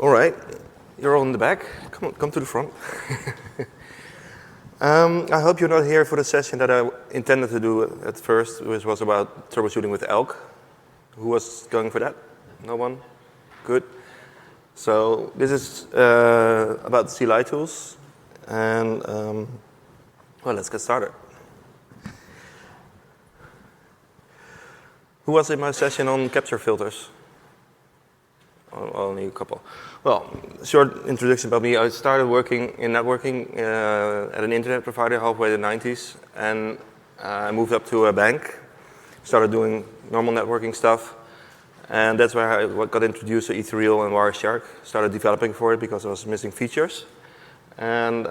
All right, you're all in the back. Come to the front. I hope you're not here for the session that I intended to do at first, which was about troubleshooting with elk. Who was going for that? No one? Good. So this is about the CLI tools. And, well, let's get started. Who was in my session on capture filters? Only a couple. Well, short introduction about me. I started working in networking at an internet provider halfway in the 90s. And I moved up to a bank, started doing normal networking stuff. And that's where I got introduced to Ethereal and Wireshark. Started developing for it because I was missing features. And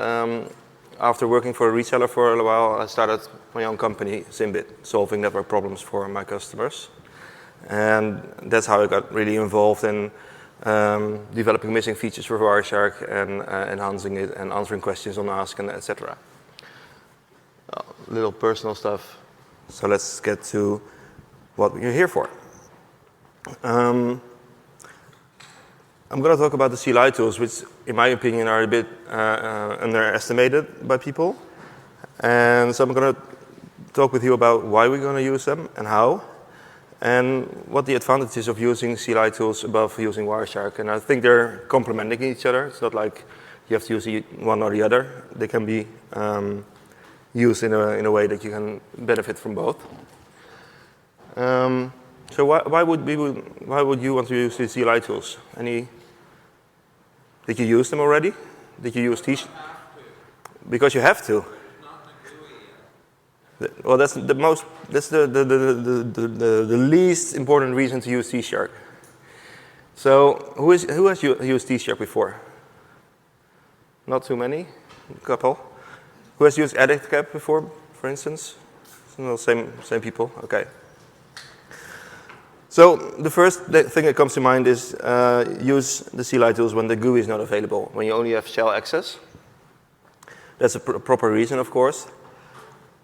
after working for a reseller for a while, I started my own company, Zimbit, solving network problems for my customers. And that's how I got really involved in developing missing features for Wireshark and enhancing it and answering questions on Ask and etc. Little personal stuff. So let's get to what you're here for. I'm going to talk about the CLI tools, which, in my opinion, are a bit underestimated by people. And so I'm going to talk with you about why we're going to use them and how, and what the advantages of using CLI tools above using Wireshark. And I think they're complementing each other. It's not like you have to use one or the other. They can be used in a way that you can benefit from both. So why would you want to use these CLI tools? Did you use them already? Did you use T-Shark? Because you have to. Well, that's the least important reason to use T-Shark. So who has used T-Shark before? Not too many, a couple. Who has used EditCap before, for instance? No, same people. Okay. So the first thing that comes to mind is use the CLI tools when the GUI is not available, when you only have shell access. That's a proper reason, of course.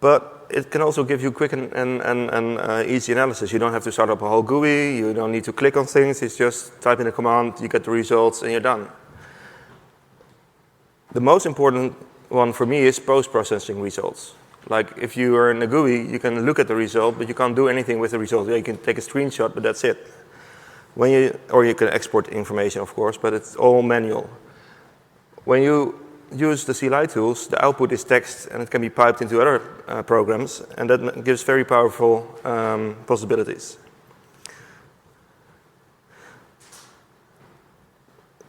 But it can also give you quick and easy analysis. You don't have to start up a whole GUI. You don't need to click on things. It's just type in a command, you get the results, and you're done. The most important one for me is post-processing results. Like if you are in a GUI, you can look at the result, but you can't do anything with the result. You can take a screenshot, but that's it. Or you can export information, of course, but it's all manual. When you use the CLI tools, the output is text, and it can be piped into other programs, and that gives very powerful possibilities.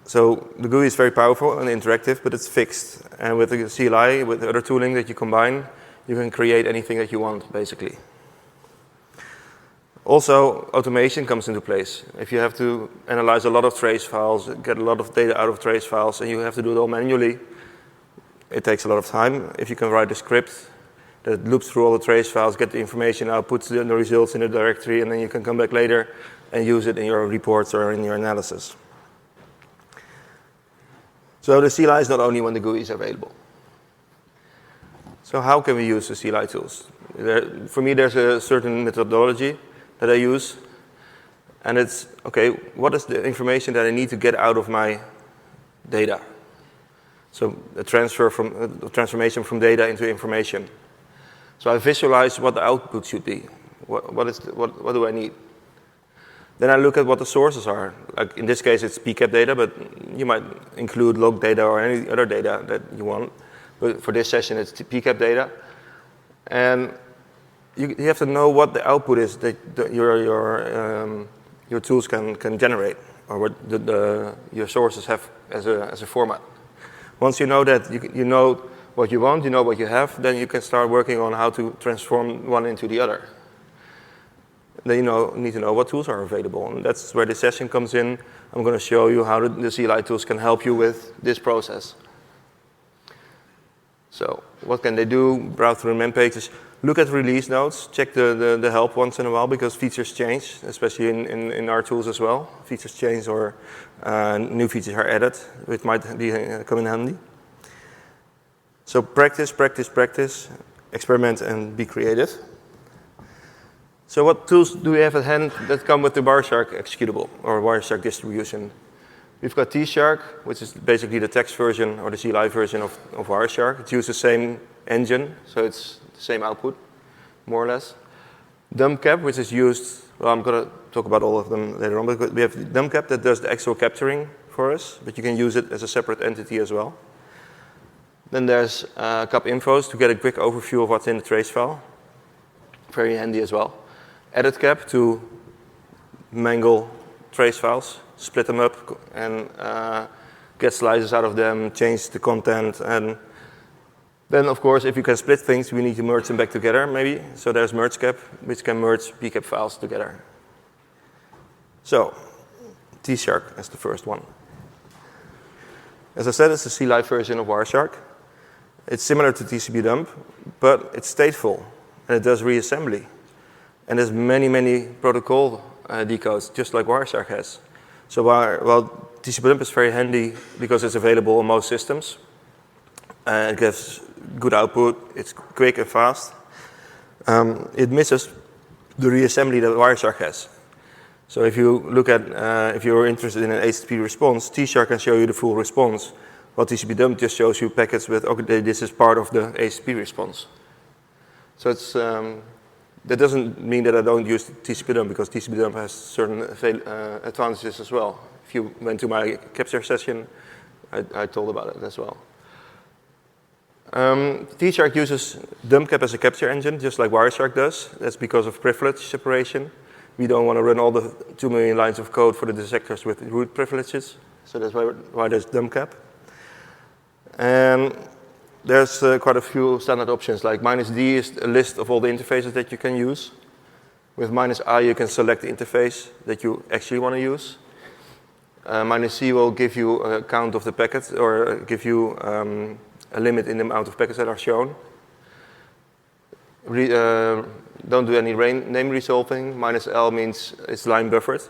So the GUI is very powerful and interactive, but it's fixed. And with the CLI, with the other tooling that you combine, you can create anything that you want, basically. Also, automation comes into place. If you have to analyze a lot of trace files, get a lot of data out of trace files, and you have to do it all manually, it takes a lot of time. If you can write a script that loops through all the trace files, get the information out, puts the results in a directory, and then you can come back later and use it in your reports or in your analysis. So the CLI is not only when the GUI is available. So how can we use the CLI tools? For me, there's a certain methodology that I use. And it's, okay, what is the information that I need to get out of my data? So a transformation from data into information. So I visualize what the output should be. What do I need? Then I look at what the sources are. Like in this case, it's PCAP data, but you might include log data or any other data that you want. But for this session, it's PCAP data. And you have to know what the output is that your tools can generate, or what your sources have as a format. Once you know that, you know what you want, you know what you have, then you can start working on how to transform one into the other. Then you need to know what tools are available. And that's where this session comes in. I'm going to show you how the CLI tools can help you with this process. So what can they do? Browse through mem pages. Look at release notes. Check the help once in a while, because features change, especially in our tools as well. Features change or new features are added, which might come in handy. So practice, practice, practice. Experiment and be creative. So what tools do we have at hand that come with the Wireshark executable or Wireshark distribution? We've got T-Shark, which is basically the text version or the CLI version of Wireshark. It uses the same engine, so it's the same output, more or less. DumbCap, which is used, well, I'm going to talk about all of them later on, but we have DumbCap that does the actual capturing for us, but you can use it as a separate entity as well. Then there's cap infos to get a quick overview of what's in the trace file. Very handy as well. EditCap to mangle trace files, split them up, and get slices out of them, change the content. And then, of course, if you can split things, we need to merge them back together, maybe. So there's MergeCap, which can merge pcap files together. So, T-Shark as the first one. As I said, it's the CLI version of Wireshark. It's similar to TCP-dump, but it's stateful, and it does reassembly. And there's many, many protocol decodes, just like Wireshark has. So while TCP-dump is very handy because it's available on most systems, it gives good output, it's quick and fast, it misses the reassembly that Wireshark has. So if you look at, if you're interested in an HTTP response, T-Shark can show you the full response, while TCP-dump just shows you packets with, okay, this is part of the HTTP response. So it's, that doesn't mean that I don't use TCP-dump, because TCP-dump has certain advantages as well. If you went to my capture session, I told about it as well. T-Shark uses DumbCap as a capture engine, just like Wireshark does. That's because of privilege separation. We don't want to run all the 2 million lines of code for the dissectors with root privileges. So that's why there's DumbCap. And there's quite a few standard options, like -d is a list of all the interfaces that you can use. With -i, you can select the interface that you actually want to use. -c will give you a count of the packets, or give you a limit in the amount of packets that are shown. Don't do any name resolving. -l means it's line buffered.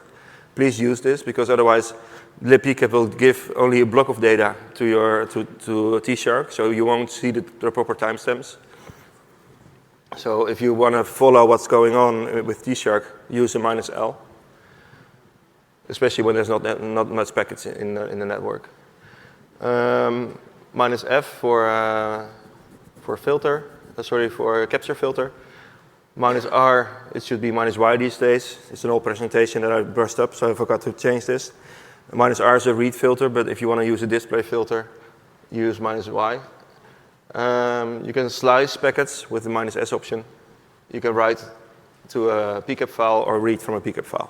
Please use this, because otherwise libpcap will give only a block of data to T-Shark, so you won't see the proper timestamps. So if you want to follow what's going on with T-Shark, use a -l, especially when there's not much packets in the network. -f for filter, for capture filter. -r, it should be -y these days. It's an old presentation that I brushed up, so I forgot to change this. -r is a read filter, but if you want to use a display filter, use -y. You can slice packets with the -s option. You can write to a pcap file or read from a pcap file.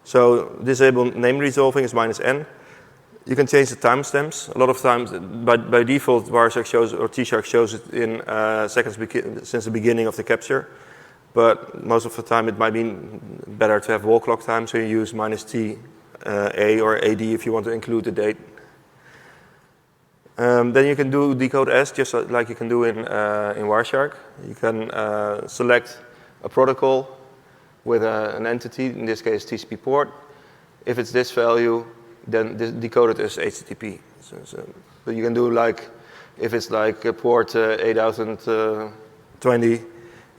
So disable name resolving is -n. You can change the timestamps. A lot of times, by default, Wireshark shows, or T-Shark shows it in seconds since the beginning of the capture. But most of the time, it might be better to have wall clock time, so you use -t a or ad if you want to include the date. Then you can do Recode S, just like you can do in Wireshark. You can select a protocol with an entity, in this case TCP port. If it's this value, then decode it as HTTP. But you can do like, if it's like port 8020,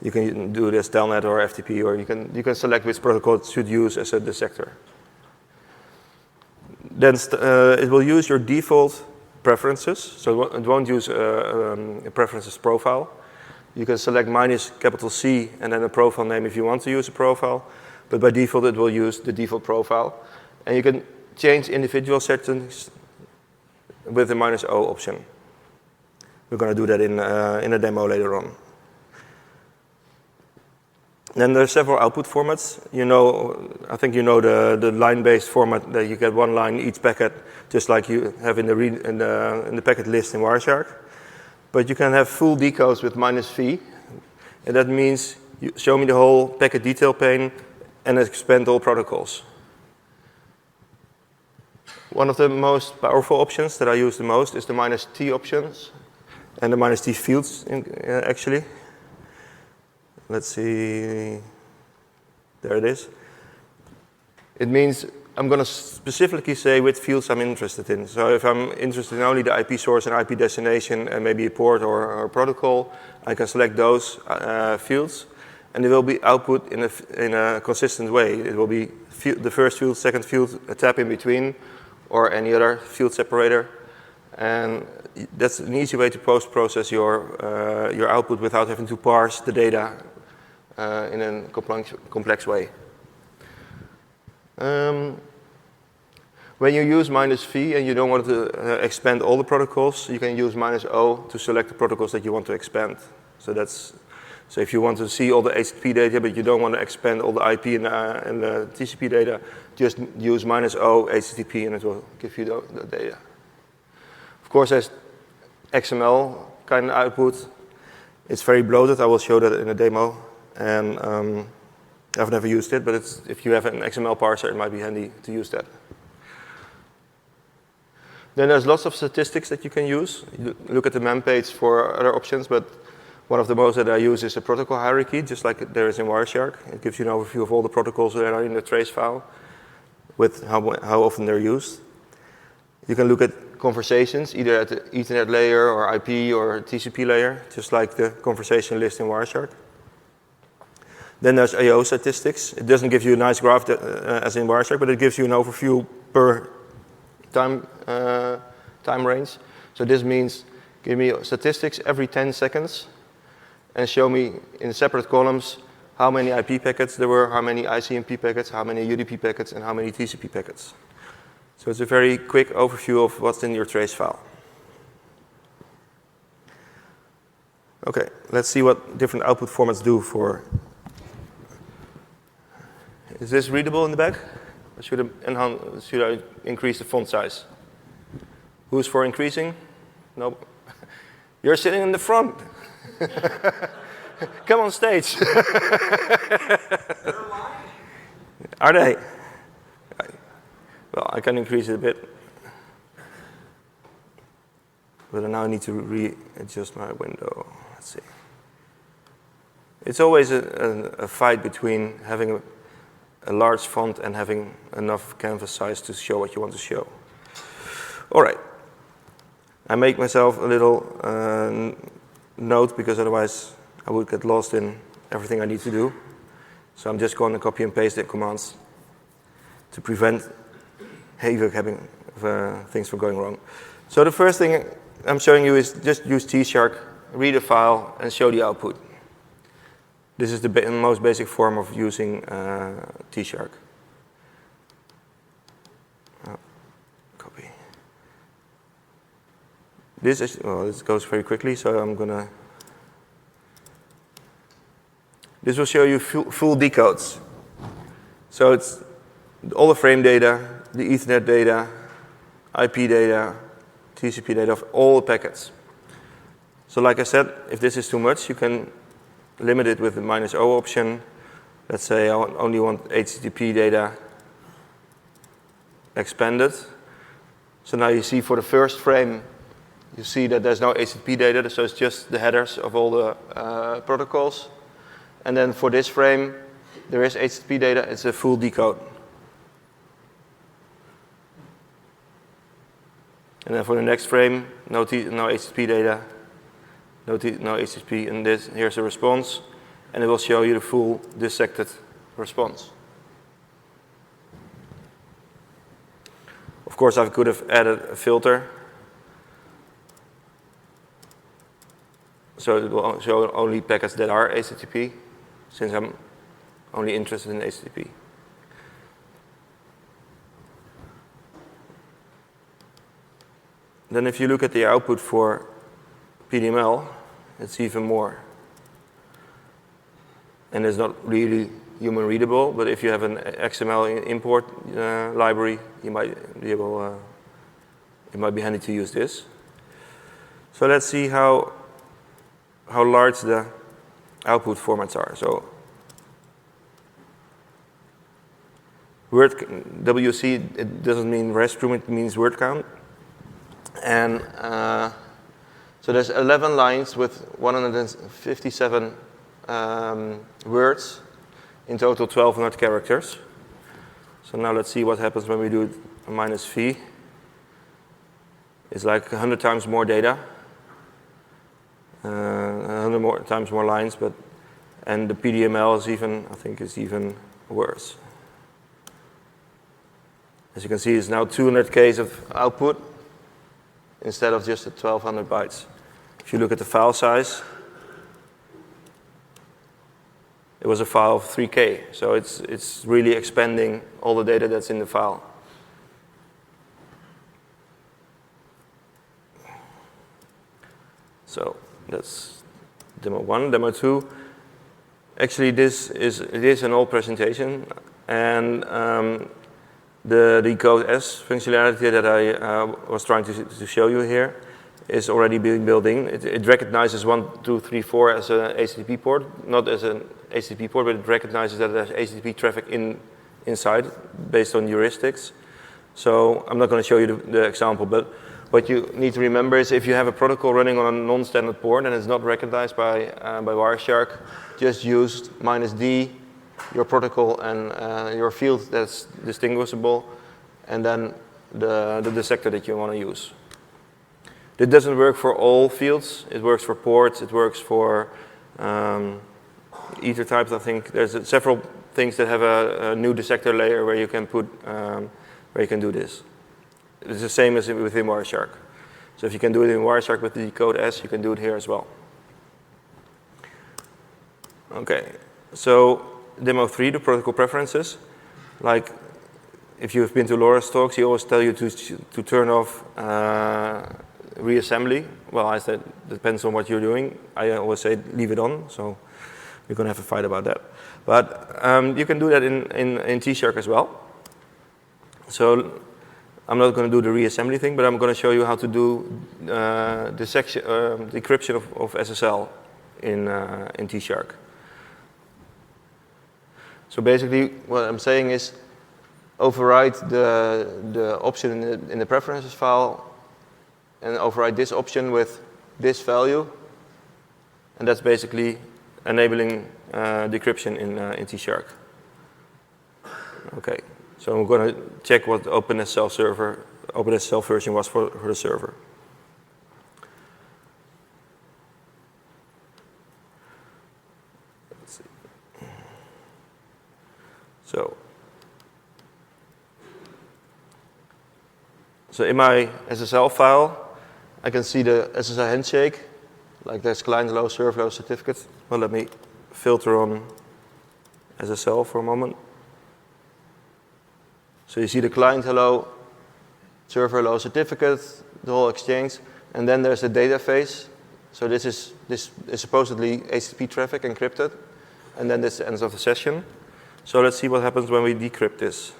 you can do this telnet or FTP, or you can select which protocol it should use as a dissector. Then it will use your default preferences, so it won't use a preferences profile. You can select -C and then a profile name if you want to use a profile, but by default it will use the default profile. And you can change individual settings with the -O option. We're going to do that in a demo later on. Then there are several output formats. You know, I think you know the line-based format that you get one line each packet, just like you have in the packet list in Wireshark. But you can have full decodes with -v, and that means you show me the whole packet detail pane and expand all protocols. One of the most powerful options that I use the most is the -t options and the -t fields, actually. Let's see, there it is. It means I'm going to specifically say which fields I'm interested in. So if I'm interested in only the IP source and IP destination and maybe a port or a protocol, I can select those fields. and it will be output in a consistent way. It will be the first field, second field, a tab in between, or any other field separator. And that's an easy way to post-process your output without having to parse the data in a complex way. When you use -v and you don't want to expand all the protocols, you can use -o to select the protocols that you want to expand. So if you want to see all the HTTP data, but you don't want to expand all the IP and the TCP data, just use -o HTTP and it will give you the data. Of course, there's XML kind of output. It's very bloated. I will show that in a demo. And I've never used it, but if you have an XML parser, it might be handy to use that. Then there's lots of statistics that you can use. You look at the mem page for other options, but one of the most that I use is a protocol hierarchy, just like there is in Wireshark. It gives you an overview of all the protocols that are in the trace file with how often they're used. You can look at conversations, either at the Ethernet layer or IP or TCP layer, just like the conversation list in Wireshark. Then there's I/O statistics. It doesn't give you a nice graph as in Wireshark, but it gives you an overview per time range. So this means give me statistics every 10 seconds and show me in separate columns how many IP packets there were, how many ICMP packets, how many UDP packets, and how many TCP packets. So it's a very quick overview of what's in your trace file. Okay, let's see what different output formats do for. Is this readable in the back? Or should I increase the font size? Who's for increasing? No. You're sitting in the front. Come on stage. Are they? Well, I can increase it a bit. But now I need to readjust my window. Let's see. It's always a fight between having a large font and having enough canvas size to show what you want to show. All right. I make myself a little note because otherwise I would get lost in everything I need to do. So I'm just going to copy and paste the commands to prevent havoc having things from going wrong. So the first thing I'm showing you is just use T-Shark, read a file, and show the output. This is the most basic form of using T-Shark. Copy. This goes very quickly, so I'm gonna. This will show you full decodes. So it's all the frame data, the Ethernet data, IP data, TCP data of all the packets. So like I said, if this is too much, you can limit it with the -o option. Let's say I only want HTTP data expanded. So now you see for the first frame, you see that there's no HTTP data, so it's just the headers of all the protocols. And then for this frame, there is HTTP data, it's a full decode. And then for the next frame, no HTTP data, no HTTP, and here's the response, and it will show you the full dissected response. Of course, I could have added a filter, so it will show only packets that are HTTP, since I'm only interested in HTTP. Then if you look at the output for PDML, it's even more. And it's not really human readable, but if you have an XML import library, you might be able, it might be handy to use this. So let's see how large the output formats are. So word WC, it doesn't mean restroom, it means word count. And so there's 11 lines with 157 words, in total 1,200 characters. So now let's see what happens when we do -v. It's like 100 times more data, 100 times more lines, but And the PDML is even, I think, is even worse. As you can see, it's now 200K of output instead of just the 1200 bytes. If you look at the file size, it was a file of 3K. So it's really expanding all the data that's in the file. So that's demo 1. Demo 2. Actually, it is an old presentation, and the Recode S functionality that I was trying to show you here is already being built in. It recognizes 1, 2, 3, 4 as an HTTP port, not as an HTTP port, but it recognizes that there's HTTP traffic inside based on heuristics. So I'm not going to show you the example, but what you need to remember is if you have a protocol running on a non-standard port and it's not recognized by Wireshark, just use -D, your protocol and your field that's distinguishable, and then the dissector that you want to use. It doesn't work for all fields. It works for ports. It works for ether types. I think there's several things that have a new dissector layer where you can put where you can do this. It's the same as within Wireshark. So if you can do it in Wireshark with the Recode S, you can do it here as well. Okay, so demo 3, the protocol preferences. Like if you've been to Laura's talks, he always tell you to turn off reassembly. Well, I said depends on what you're doing. I always say leave it on, so we're going to have a fight about that. But you can do that in T-Shark as well. So I'm not going to do the reassembly thing, but I'm going to show you how to do decryption of SSL in T-Shark. So basically, what I'm saying is override the option in the preferences file and override this option with this value. And that's basically enabling decryption in T-Shark. Okay, so I'm going to check what the OpenSSL version was for the server. Let's see. So in my SSL file, I can see the SSL handshake, like there's client hello, server hello, certificate. Well, let me filter on SSL for a moment. So you see the client hello, server hello, certificate, the whole exchange, and then there's the data phase. So this is supposedly HTTP traffic encrypted, and then this is the end of the session. So let's see what happens when we decrypt this.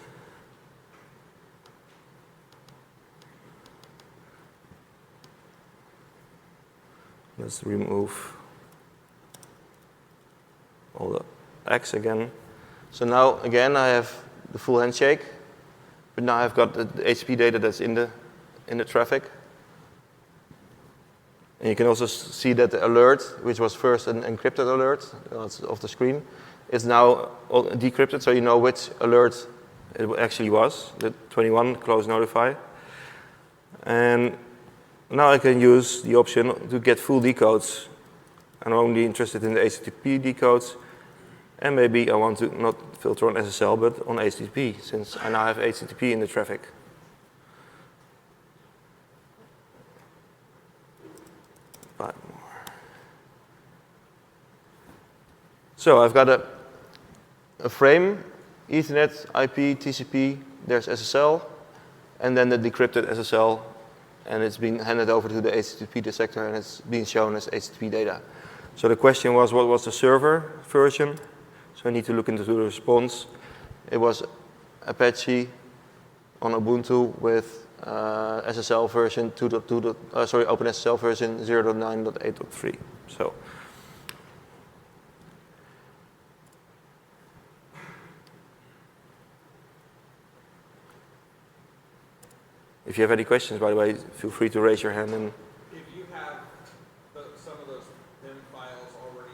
Let's remove all the X again. So now, again, I have the full handshake, but now I've got the HTTP data that's in the traffic. And you can also see that the alert, which was first an encrypted alert of the screen, is now decrypted, so you know which alert it actually was, the 21 close notify. And now I can use the option to get full decodes. I'm only interested in the HTTP decodes, and maybe I want to not filter on SSL, but on HTTP, since I now have HTTP in the traffic. Five more. So I've got a frame, Ethernet, IP, TCP, there's SSL, and then the decrypted SSL, and it's been handed over to the HTTP dissector, and it's being shown as HTTP data. So the question was, what was the server version? So I need to look into the response. It was Apache on Ubuntu with SSL version OpenSSL version 0.9.8.3. So if you have any questions, by the way, feel free to raise your hand. And if you have some of those PIM files already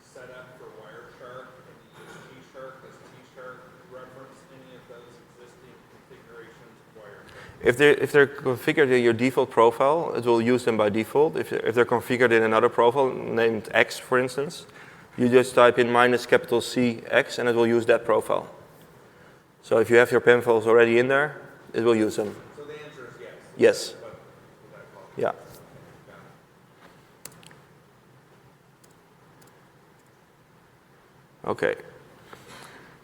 set up for Wireshark and you use T-Shark, does T-Shark reference any of those existing configurations of Wireshark? If they're configured in your default profile, it will use them by default. If they're configured in another profile named X, for instance, you just type in minus capital C X and it will use that profile. So if you have your PEM files already in there, it will use them. So the answer is yes. Yes. Yeah. Okay.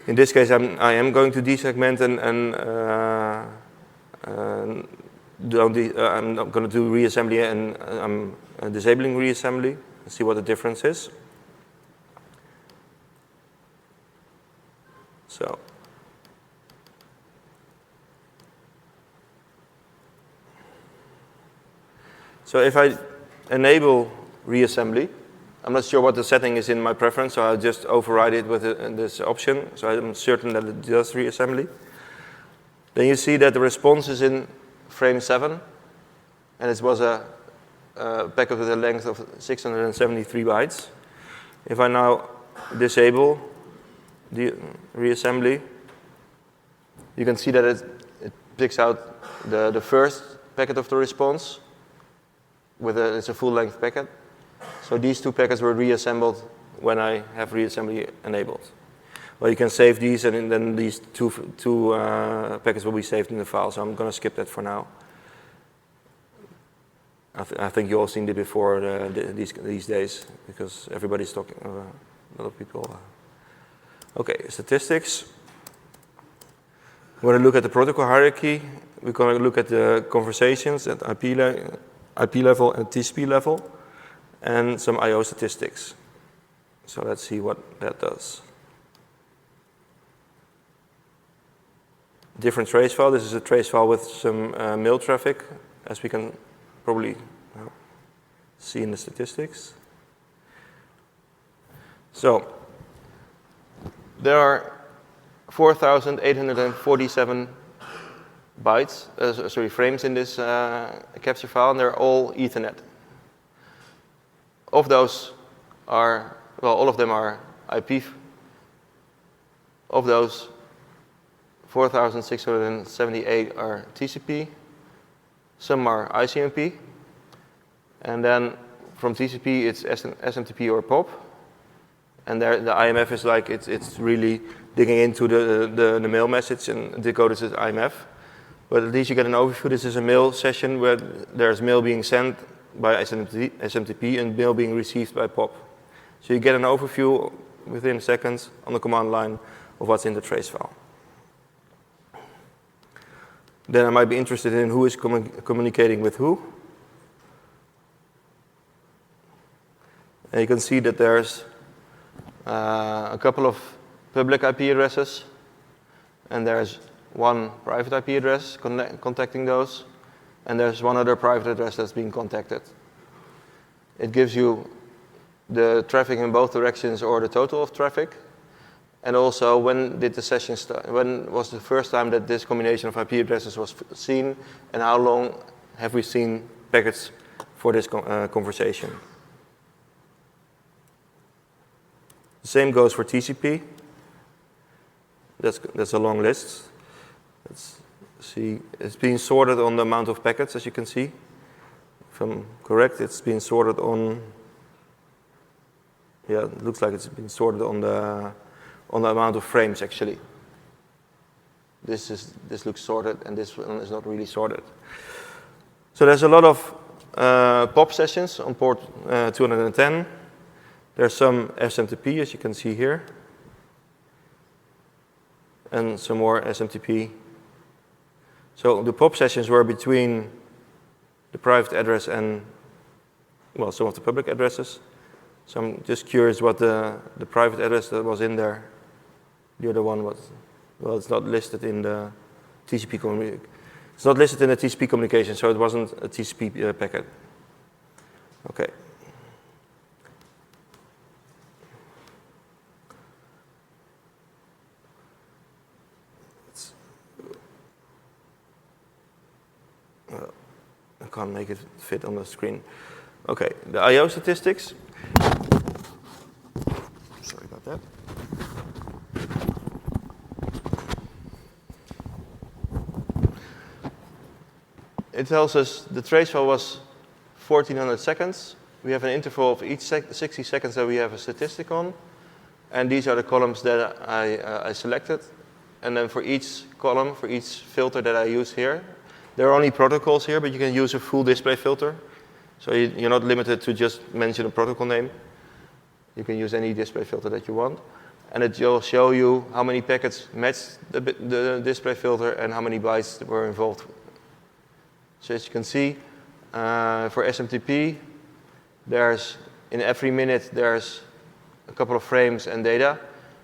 In this case, I am going to desegment and I'm not going to do reassembly, and I'm disabling reassembly and see what the difference is. So if I enable reassembly, I'm not sure what the setting is in my preference, so I'll just override it with this option, so I'm certain that it does reassembly. Then you see that the response is in frame 7, and it was a packet with a length of 673 bytes. If I now disable the reassembly, you can see that it picks out the first packet of the response. It's a full-length packet. So these two packets were reassembled when I have reassembly enabled. Well, you can save these, and then these two packets will be saved in the file. So I'm going to skip that for now. I think you all seen it before these days, because everybody's talking. A lot of people. Okay, statistics. We're going to look at the protocol hierarchy. We're going to look at the conversations at IP level and TCP level, and some I/O statistics. So let's see what that does. Different trace file. This is a trace file with some mail traffic, as we can probably see in the statistics. So there are 4,847 bytes, frames in this capture file, and they're all Ethernet. Of those are, all of them are IP. Of those, 4,678 are TCP. Some are ICMP. And then from TCP, it's SMTP or POP. And there, the IMF is like, it's really digging into the mail message and decodes as IMF. But at least you get an overview. This is a mail session where there's mail being sent by SMTP and mail being received by POP. So you get an overview within seconds on the command line of what's in the trace file. Then I might be interested in who is communicating with who. And you can see that there's a couple of public IP addresses, and there's one private IP address contacting those, and there's one other private address that's being contacted. It gives you the traffic in both directions or the total of traffic, and also when did the session start, when was the first time that this combination of IP addresses was seen, and how long have we seen packets for this conversation. The same goes for TCP. That's a long list. Let's see. It's being sorted on the amount of packets, as you can see. If I'm correct, it's being sorted on. Yeah, it looks like it's been sorted on the amount of frames actually. This looks sorted, and this one is not really sorted. So there's a lot of POP sessions on port 210. There's some SMTP, as you can see here, and some more SMTP. So the POP sessions were between the private address and, some of the public addresses. So I'm just curious what the private address that was in there. The other one was, it's not listed in the TCP communication. It's not listed in the TCP communication, so it wasn't a TCP packet. Okay. I can't make it fit on the screen. Okay, the I/O statistics. Sorry about that. It tells us the trace file was 1400 seconds, we have an interval of each 60 seconds that we have a statistic on. And these are the columns that I selected. And then for each column, for each filter that I use here, there are only protocols here, but you can use a full display filter. So you're not limited to just mention a protocol name. You can use any display filter that you want. And it will show you how many packets match the display filter and how many bytes were involved. So as you can see, for SMTP, there's in every minute there's a couple of frames and data.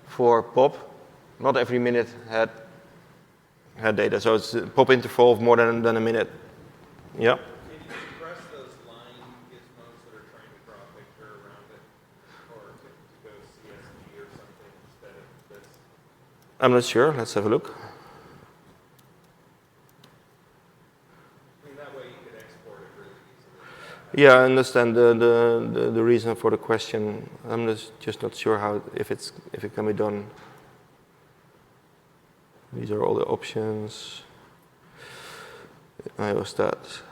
For POP, not every minute had data. So it's a POP interval of more than a minute. Yeah. Can you press those line gizmos that are trying to draw a picture around it, or to go CSV or something instead of this? I'm not sure. Let's have a look. I mean, that way you could export it really easily. Yeah, I understand the reason for the question. I'm just not sure how if it can be done. These are all the options. iOS stats.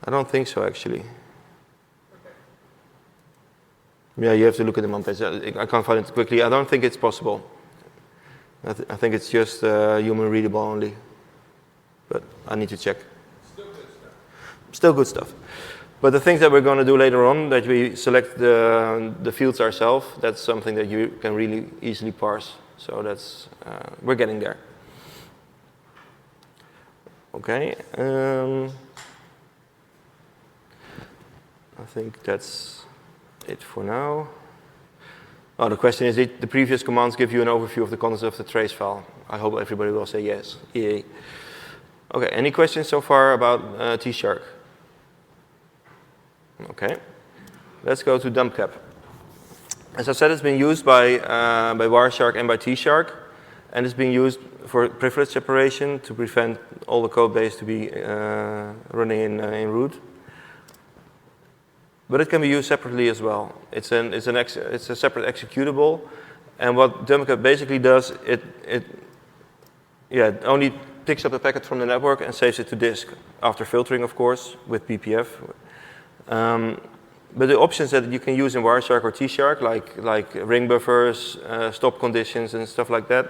I don't think so, actually. Okay. Yeah, you have to look at them on page. I can't find it quickly. I don't think it's possible. I think it's just human readable only. But I need to check. Still good stuff. Still good stuff. But the things that we're going to do later on, that we select the fields ourselves, that's something that you can really easily parse. So that's we're getting there. Okay. I think that's it for now. Oh, the question is, did the previous commands give you an overview of the contents of the trace file? I hope everybody will say yes. Yay. Okay, any questions so far about T-Shark? Okay, let's go to dumpcap. As I said, it's been used by Wireshark and by T-Shark, and it's being used for privilege separation to prevent all the code base to be running in root. But it can be used separately as well. It's a separate executable, and what dumpcap basically does, it only picks up a packet from the network and saves it to disk after filtering, of course, with PPF. But the options that you can use in Wireshark or T-Shark, like ring buffers, stop conditions, and stuff like that,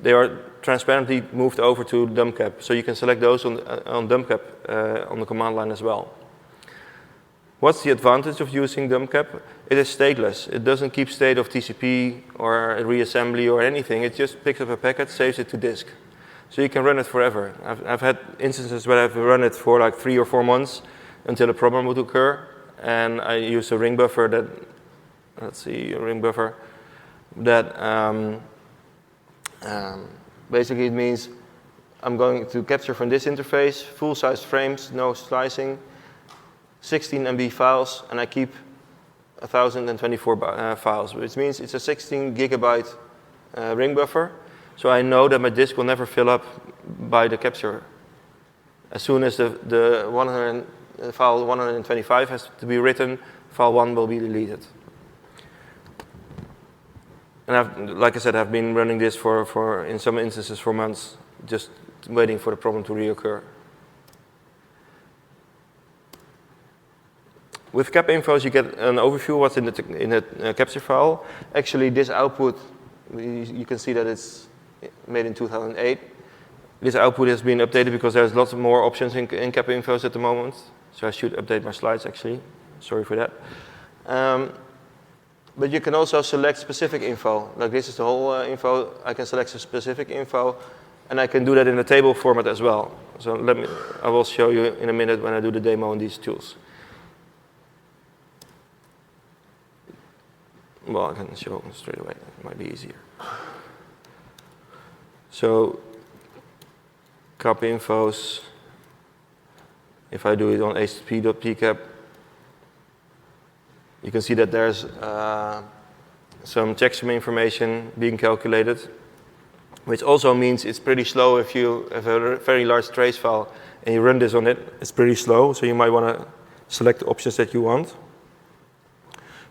they are transparently moved over to dumpcap. So you can select those on dumpcap on the command line as well. What's the advantage of using dumpcap? It is stateless. It doesn't keep state of TCP or reassembly or anything. It just picks up a packet, saves it to disk. So you can run it forever. I've had instances where I've run it for like 3 or 4 months until a problem would occur. And I use a ring buffer that, basically it means I'm going to capture from this interface, full-size frames, no slicing, 16 MB files, and I keep 1,024 files, which means it's a 16 gigabyte ring buffer. So I know that my disk will never fill up by the capture. As soon as file 125 has to be written, file 1 will be deleted. And like I said, I've been running this for in some instances for months, just waiting for the problem to reoccur. With cap infos, you get an overview of what's in the capture file. Actually, this output, you can see that it's made in 2008. This output has been updated because there's lots of more options in cap infos at the moment. So I should update my slides, actually. Sorry for that. But you can also select specific info. Like this is the whole info. I can select a specific info, and I can do that in a table format as well. So I will show you in a minute when I do the demo on these tools. Well, I can show straight away. It might be easier. So, cap infos. If I do it on http.pcap, you can see that there's some checksum information being calculated, which also means it's pretty slow if you have a very large trace file and you run this on it. It's pretty slow, so you might want to select the options that you want.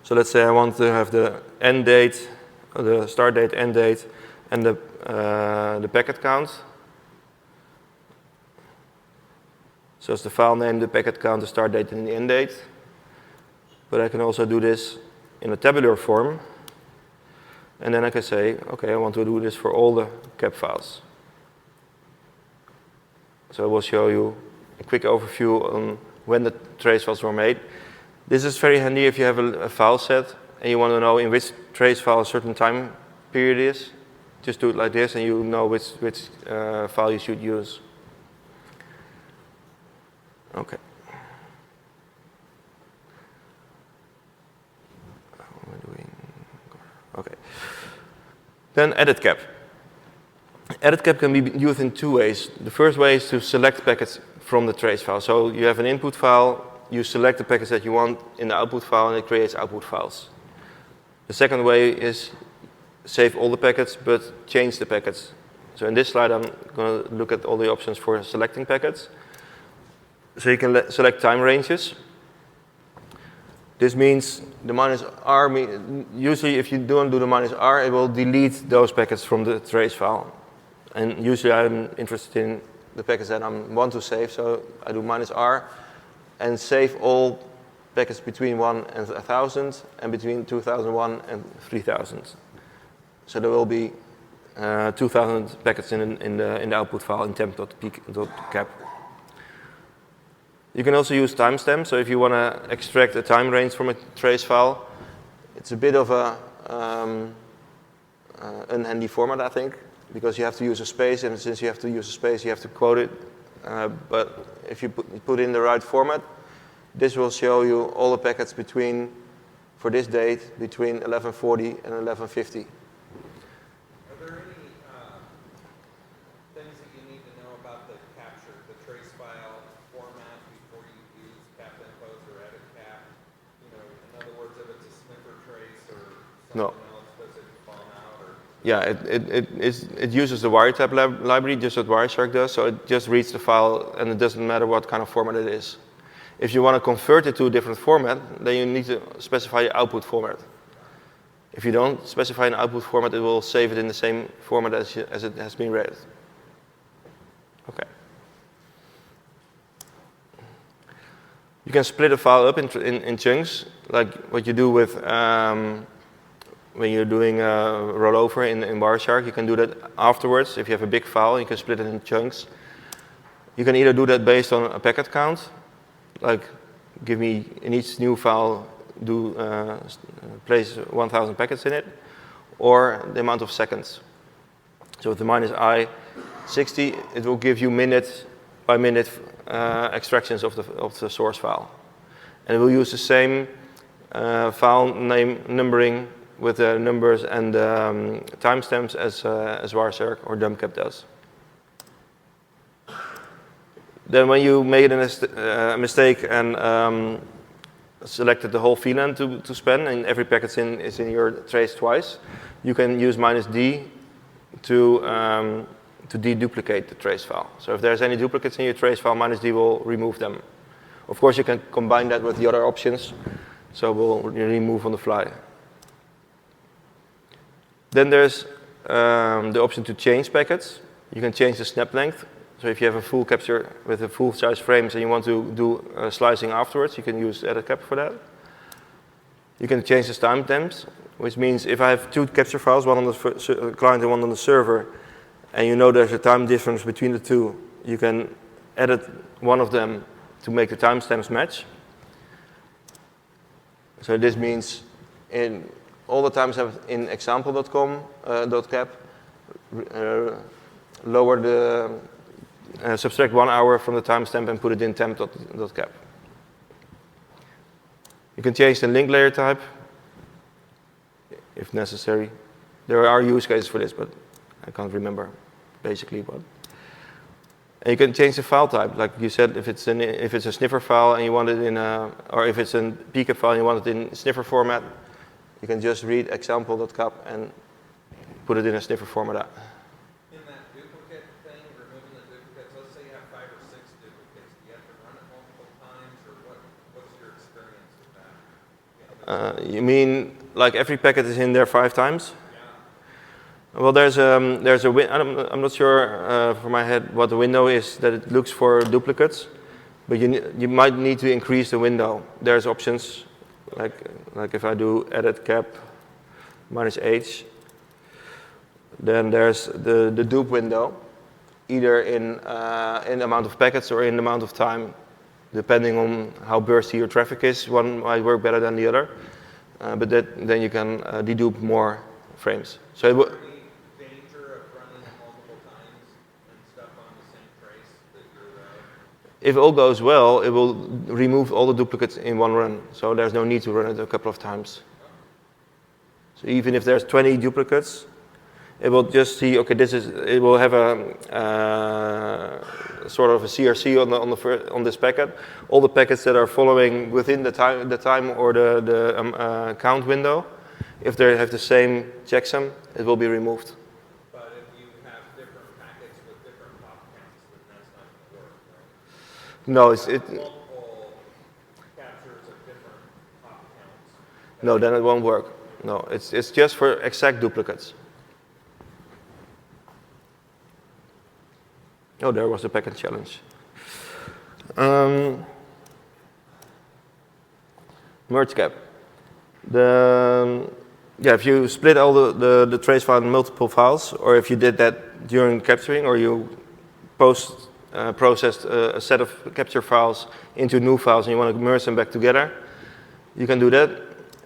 So let's say I want to have the end date, the start date, end date, and the packet count. So it's the file name, the packet count, the start date, and the end date. but I can also do this in a tabular form. And then I can say, okay, I want to do this for all the cap files. So I will show you a quick overview on when the trace files were made. This is very handy if you have a file set and you want to know in which trace file a certain time period is. Just do it like this and you know which file you should use. Okay. Okay. Then EditCap. EditCap can be used in two ways. The first way is to select packets from the trace file. So you have an input file, you select the packets that you want in the output file, and it creates output files. The second way is save all the packets, but change the packets. So in this slide, I'm going to look at all the options for selecting packets. So you can select time ranges. This means the -R, usually if you don't do the -R, it will delete those packets from the trace file. And usually I'm interested in the packets that I want to save, so I do -R and save all packets between 1 and 1,000 and between 2001 and 3000. So there will be 2,000 packets in the output file in temp.cap. You can also use timestamps. So if you want to extract a time range from a trace file, it's a bit of a unhandy format, I think, because you have to use a space, and since you have to use a space, you have to quote it. But if you put in the right format, this will show you all the packets between, for this date, between 1140 and 1150. Are there any things that you need to know about the capture, the trace file format before you use cap impose or EditCap? You know, in other words, if it's a sniffer trace or something else, does it fall out? Or? Yeah, it uses the wiretap library, just what Wireshark does, so it just reads the file, and it doesn't matter what kind of format it is. If you want to convert it to a different format, then you need to specify the output format. If you don't specify an output format, it will save it in the same format as it has been read. Okay. You can split a file up in chunks, like what you do with when you're doing a rollover in Wireshark. You can do that afterwards. If you have a big file, you can split it in chunks. You can either do that based on a packet count, like give me in each new file, place 1,000 packets in it, or the amount of seconds. So with the -I60, it will give you minute by minute extractions of the source file. And it will use the same file name numbering with the numbers and timestamps as Wireshark or dumbcap does. Then when you made a mistake and selected the whole VLAN to span, and every packet is in your trace twice, you can use -D to deduplicate the trace file. So if there's any duplicates in your trace file, -D will remove them. Of course, you can combine that with the other options, so we'll remove on the fly. Then there's the option to change packets. You can change the snap length. So if you have a full capture with a full size frames and you want to do slicing afterwards, you can use EditCap for that. You can change the timestamps, which means if I have two capture files, one on the client and one on the server, and you know there's a time difference between the two, you can edit one of them to make the timestamps match. So this means in all the timestamps in example.com .cap, lower the subtract 1 hour from the timestamp and put it in temp.cap. You can change the link layer type if necessary. There are use cases for this, but I can't remember basically what. And you can change the file type, like you said, if it's a sniffer file and you want it in or if it's a PCAP file and you want it in sniffer format, you can just read example.cap and put it in a sniffer format. In that duplicate thing, removing the duplicates, let's say you have 5 or 6 duplicates, do you have to run it multiple times, or what's your experience with that? You mean like every packet is in there 5 times? Well, there's a I'm not sure from my head what the window is that it looks for duplicates, but you might need to increase the window. There's options Like if I do EditCap -H, then there's the dupe window, either in amount of packets or in the amount of time, depending on how bursty your traffic is. One might work better than the other, but then you can dedupe more frames. So it danger of running it multiple times and stuff on the same trace that you're if all goes well, it will remove all the duplicates in one run. So there's no need to run it a couple of times. So even if there's 20 duplicates, it will just see, okay, it will have a sort of a CRC on this packet. All the packets that are following within the time or the count window, if they have the same checksum, it will be removed. But if you have different packets with different pop counts, then that's not going to work, right? No, Multiple captures of different pop counts. No, then it won't work. No, it's just for exact duplicates. Oh, there was the packet challenge. Merge cap. If you split all the trace file in multiple files, or if you did that during capturing, or you processed a set of capture files into new files and you want to merge them back together, you can do that.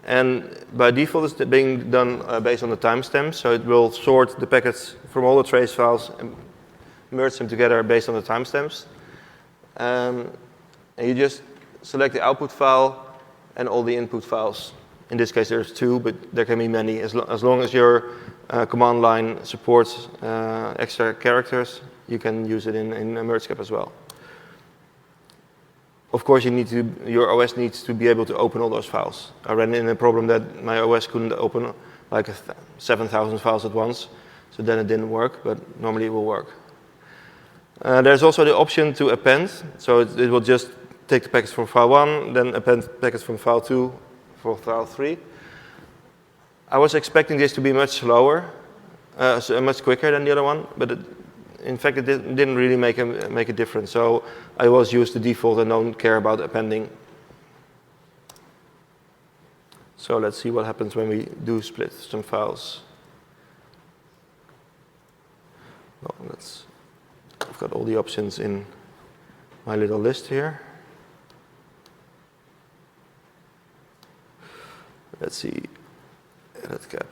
And by default, it's being done based on the timestamp, so it will sort the packets from all the trace files and merge them together based on the timestamps. And you just select the output file and all the input files. In this case, there's 2, but there can be many. As long as your command line supports extra characters, you can use it in MergeCap as well. Of course, your OS needs to be able to open all those files. I ran into a problem that my OS couldn't open like 7,000 files at once, so then it didn't work, but normally it will work. There's also the option to append, so it will just take the packets from file 1, then append packets from file 2 for file 3. I was expecting this to be much slower, much quicker than the other one, but in fact it didn't really make a difference. So I always use the default and don't care about appending. So let's see what happens when we do split some files. Well, I've got all the options in my little list here. Let's see, EditCap.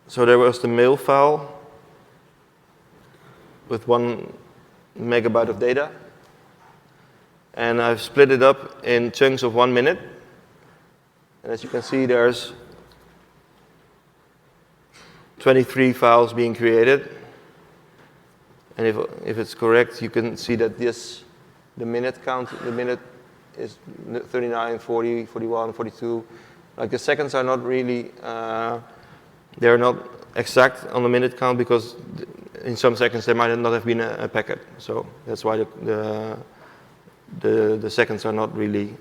So there was the mail file with 1 megabyte of data. And I've split it up in chunks of 1 minute. And as you can see, there's 23 files being created. And if it's correct, you can see that the minute count, the minute is 39, 40, 41, 42. Like the seconds are not really, they're not exact on the minute count because in some seconds there might not have been a packet. So that's why the seconds are not really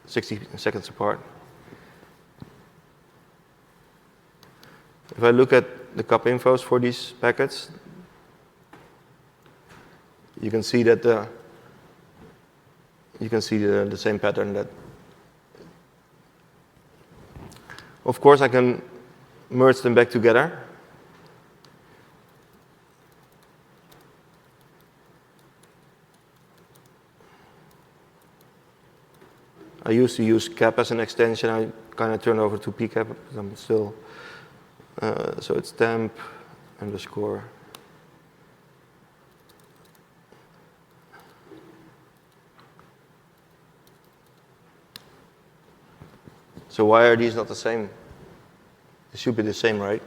60 seconds apart. If I look at the CAP infos for these packets, you can see that the same pattern. That, of course, I can merge them back together. I used to use cap as an extension. I kind of turned over to pcap because I'm still. So it's temp underscore. So why are these not the same? They should be the same, right?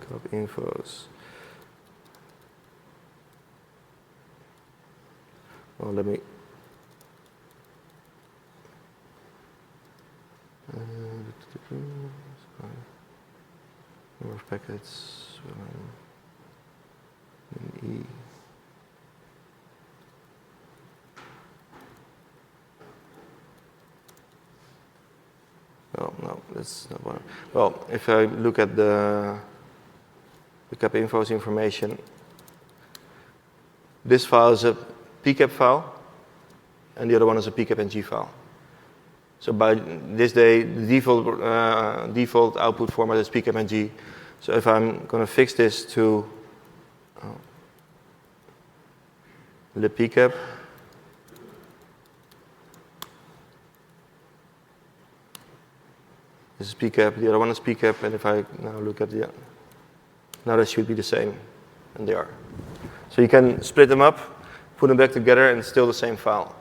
Copy infos. Well, let me. Number of packets. E. that's not one. Well, if I look at the cap infos information, this file is a pcap file, and the other one is a pcap-ng file. So by this day, the default output format is pcap-ng. So if I'm going to fix this to libpcap, this is pcap, the other one is pcap, and if I now look at the, now they should be the same, and they are. So you can split them up, put them back together, and it's still the same file.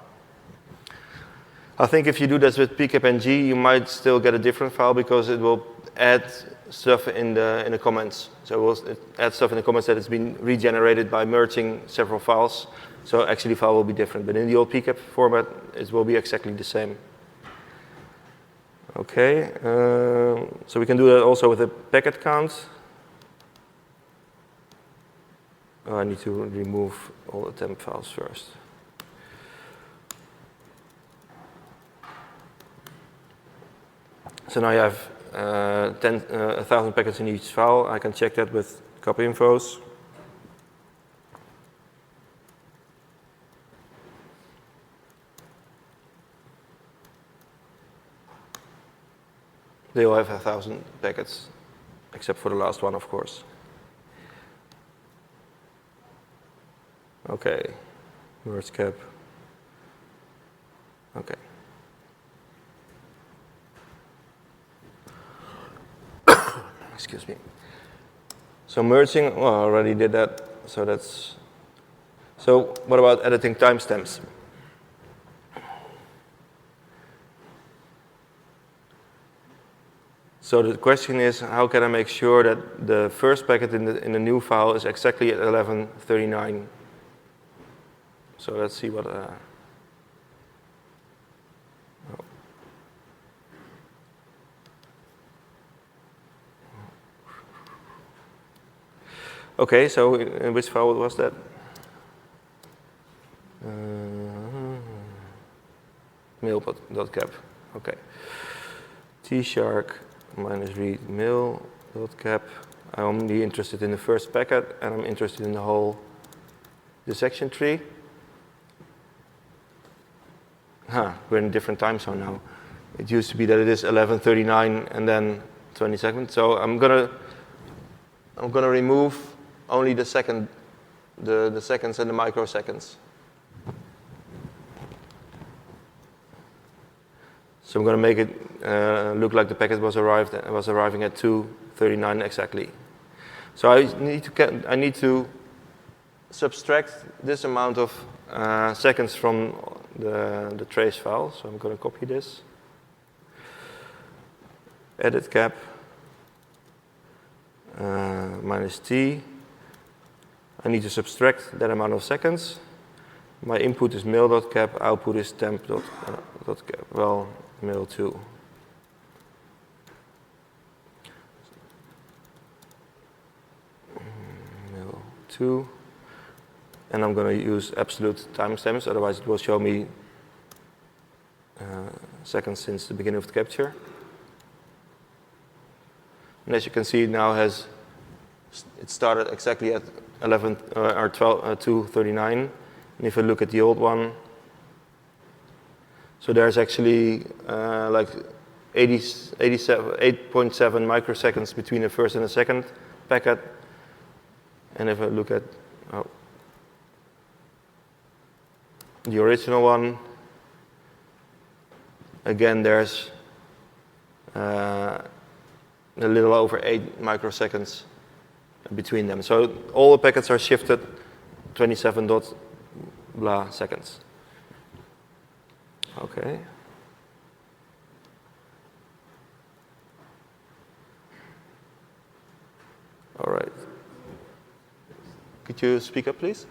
I think if you do this with pcap-ng, you might still get a different file because it will add stuff in the comments. So it will add stuff in the comments that it's been regenerated by merging several files. So actually the file will be different. But in the old pcap format, it will be exactly the same. Okay, so we can do that also with a packet count. Oh, I need to remove all the temp files first. So now you have 1,000 packets in each file. I can check that with copy infos. They all have 1,000 packets, except for the last one, of course. Okay, merge cap. Okay. Excuse me. So merging, well, I already did that. So that's. So what about editing timestamps? So the question is, how can I make sure that the first packet in the new file is exactly at 11:39? So let's see what. Okay, so in which file was that? Mail.cap. Okay. T-Shark minus read mail.cap. I'm only interested in the first packet, and I'm interested in the whole dissection tree. We're in a different time zone now. It used to be that it is 11:39 and then 20 seconds. So I'm gonna remove only the seconds and the microseconds. So I'm going to make it look like the packet was arriving at 2:39 exactly. So I need to subtract this amount of seconds from the trace file. So I'm going to copy this. EditCap minus t. I need to subtract that amount of seconds. My input is mail.cap, output is temp.cap. Well, mail2. Mail2. And I'm going to use absolute timestamps, otherwise it will show me seconds since the beginning of the capture. And as you can see, it now it started exactly at 2:39. And if I look at the old one, so there's actually like 8.7 microseconds between the first and the second packet. And if I look at the original one, again there's a little over 8 microseconds between them. So all the packets are shifted 27 blah seconds. Okay. All right. Could you speak up, please?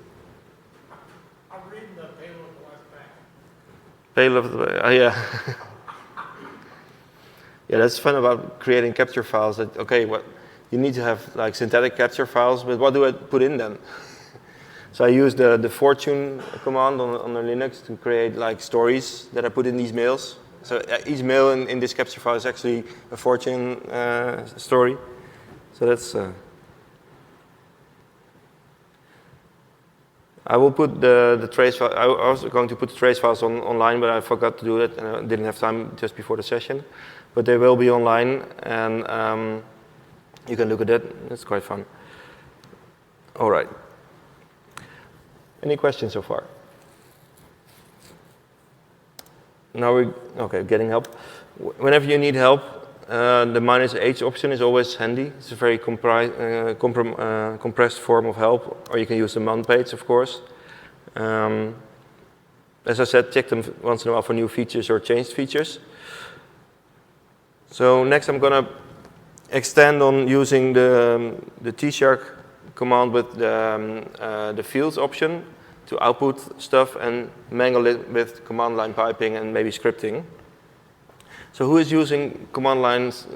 I'm reading the payload left back. Payload, yeah. Yeah, that's fun about creating capture files. That okay, what you need to have like synthetic capture files, but what do I put in them? So I use the fortune command on the Linux to create like stories that I put in these mails. So each mail in this capture file is actually a fortune story. So that's. I will put the trace file. I was going to put the trace files online, but I forgot to do that, and I didn't have time just before the session. But they will be online, and you can look at that. It's quite fun. All right. Any questions so far? Now we're getting help. Whenever you need help, the -h option is always handy. It's a very compressed form of help, or you can use the man page, of course. As I said, check them once in a while for new features or changed features. So next I'm going to extend on using the T-Shark command with the fields option to output stuff and mangle it with command line piping and maybe scripting. So who is using command lines,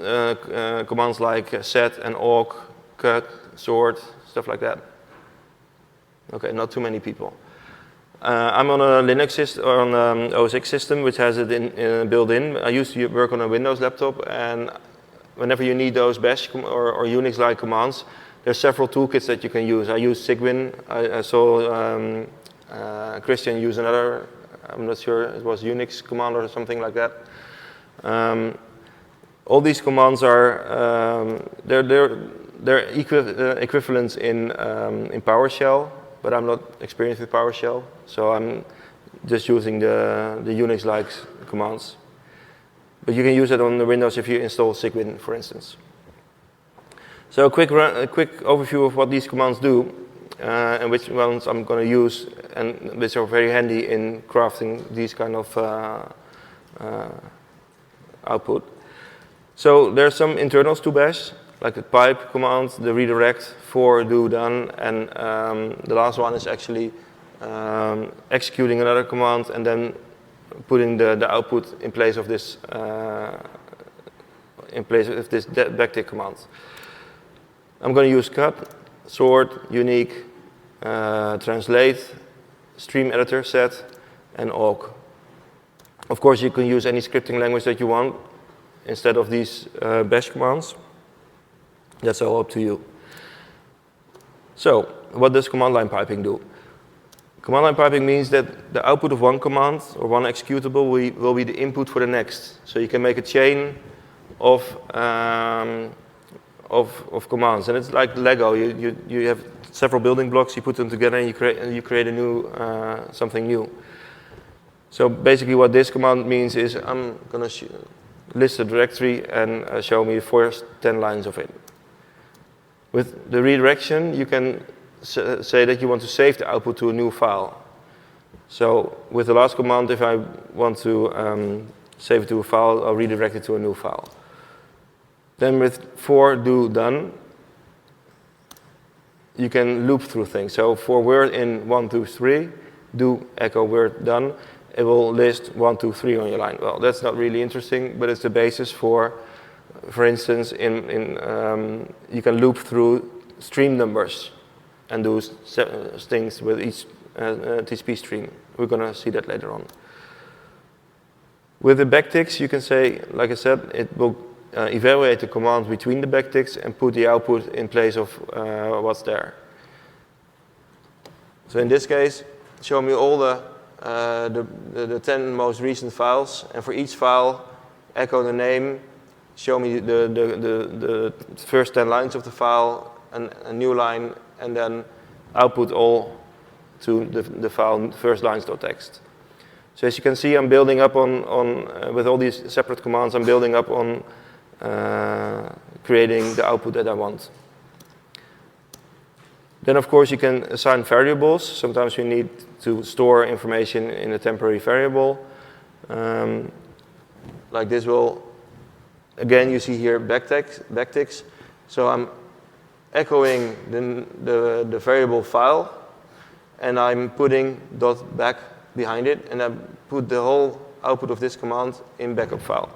commands like set and awk, cut, sort, stuff like that? Okay, not too many people. I'm on a Linux system, or on an OS X system, which has it built in. I used to work on a Windows laptop, and whenever you need those Bash or Unix-like commands, there's several toolkits that you can use. I use Cygwin. I saw Christian use another, I'm not sure, it was Unix command or something like that. All these commands are they're equivalents in PowerShell, but I'm not experienced with PowerShell, so I'm just using the Unix-like commands. But you can use it on the Windows if you install Cygwin, for instance. So a quick overview of what these commands do, and which ones I'm going to use, and which are very handy in crafting these kind of output. So there are some internals to Bash, like the pipe command, the redirect, for, do, done, and the last one is actually executing another command and then putting the output in place of this backtick command. I'm going to use cut, sort, unique, translate, stream editor set, and awk. Of course, you can use any scripting language that you want instead of these bash commands. That's all up to you. So, what does command line piping do? Command line piping means that the output of one command or one executable will be the input for the next. So you can make a chain of commands, and it's like Lego. You have several building blocks, you put them together, and you create a new something new. So basically, what this command means is I'm going to list a directory and show me the first 10 lines of it. With the redirection, you can say that you want to save the output to a new file. So with the last command, if I want to save it to a file, I'll redirect it to a new file. Then with for, do, done, you can loop through things. So for word in 1, 2, 3, do echo word done, it will list 1, 2, 3 on your line. Well, that's not really interesting, but it's the basis for instance, you can loop through stream numbers and do things with each TCP stream. We're going to see that later on. With the backticks, you can say, like I said, it will evaluate the command between the backticks and put the output in place of what's there. So in this case, show me all the 10 most recent files, and for each file, echo the name, show me the first 10 lines of the file, a new line, and then output all to the file first lines.txt. So as you can see, I'm building up on with all these separate commands, I'm building up on creating the output that I want. Then, of course, you can assign variables. Sometimes you need to store information in a temporary variable. Like this will, again, you see here backticks. So I'm echoing the variable file, and I'm putting .back behind it, and I put the whole output of this command in backup file.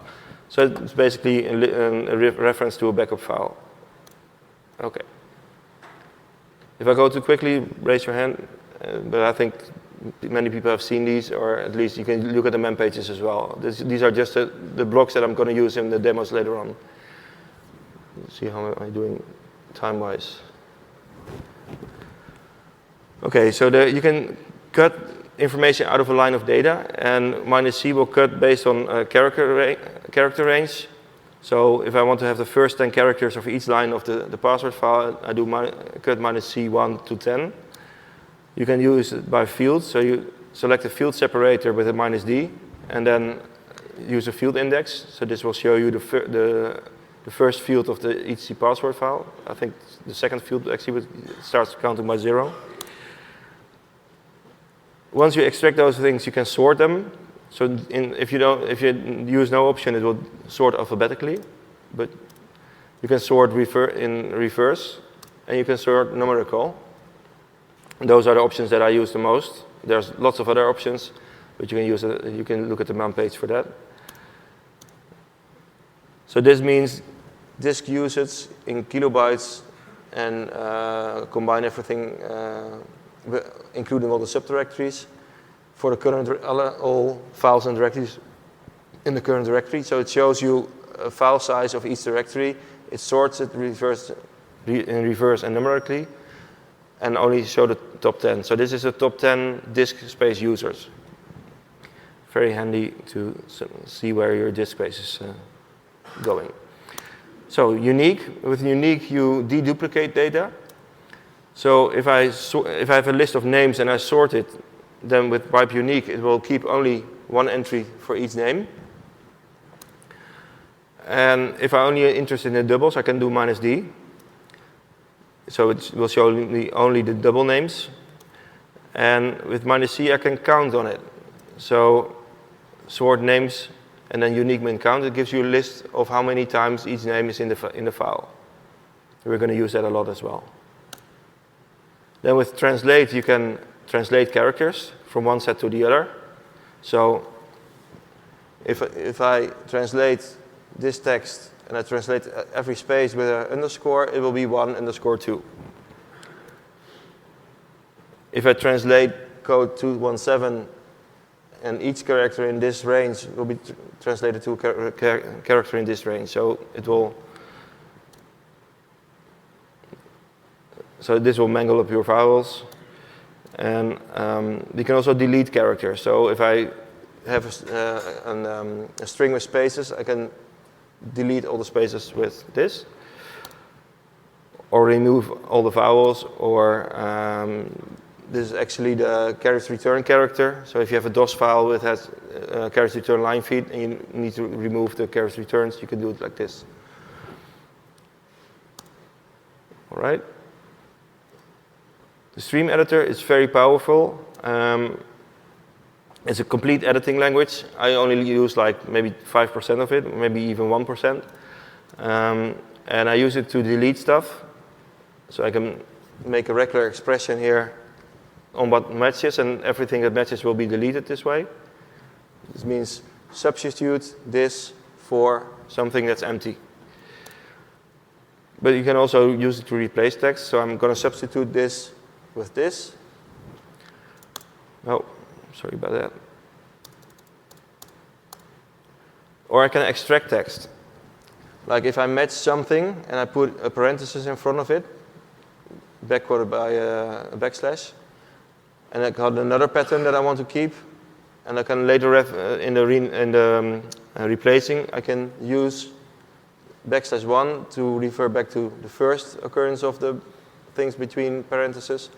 So it's basically a reference to a backup file. Okay. If I go too quickly, raise your hand, but I think many people have seen these, or at least you can look at the mem pages as well. These are just the blocks that I'm going to use in the demos later on. Let's see how am I doing time-wise. Okay, so you can cut information out of a line of data, and -c will cut based on character range. So if I want to have the first 10 characters of each line of the password file, I do cut -c1 to 10. You can use it by field, so you select a field separator with a -d, and then use a field index. So this will show you the first field of the each password file. I think the second field actually starts counting by 0. Once you extract those things, you can sort them. So if you use no option, it will sort alphabetically, but you can sort in reverse, and you can sort numerical. Those are the options that I use the most. There's lots of other options, but you can look at the mem page for that. So this means disk usage in kilobytes, and combine everything, including all the subdirectories, for the current all files and directories in the current directory. So it shows you a file size of each directory. It sorts it in reverse and numerically, and only show the top 10. So this is the top 10 disk space users. Very handy to see where your disk space is going. So unique. With unique, you deduplicate data. So if I have a list of names and I sort it, then with wipe unique, it will keep only one entry for each name. And if I'm only interested in the doubles, I can do -d. So it will show me only the double names. And with -c, I can count on it. So sort names and then unique min count. It gives you a list of how many times each name is in the file. We're going to use that a lot as well. Then with translate, you can translate characters from one set to the other. So if I translate this text and I translate every space with an underscore, it will be 1_2. If I translate code 217 and each character in this range will be translated to a character in this range, so this will mangle up your vowels. And you can also delete characters. So if I have a string with spaces, I can delete all the spaces with this, or remove all the vowels, or this is actually the character return character. So if you have a DOS file that has character return line feed and you need to remove the character returns, you can do it like this. All right. The stream editor is very powerful. It's a complete editing language. I only use like maybe 5% of it, maybe even 1%. And I use it to delete stuff. So I can make a regular expression here on what matches, and everything that matches will be deleted this way. This means substitute this for something that's empty. But you can also use it to replace text. So I'm going to substitute this with this. Oh, sorry about that. Or I can extract text. Like if I match something and I put a parenthesis in front of it, backquoted by a backslash, and I got another pattern that I want to keep, and I can later in the replacing, I can use \1 to refer back to the first occurrence of the things between parentheses,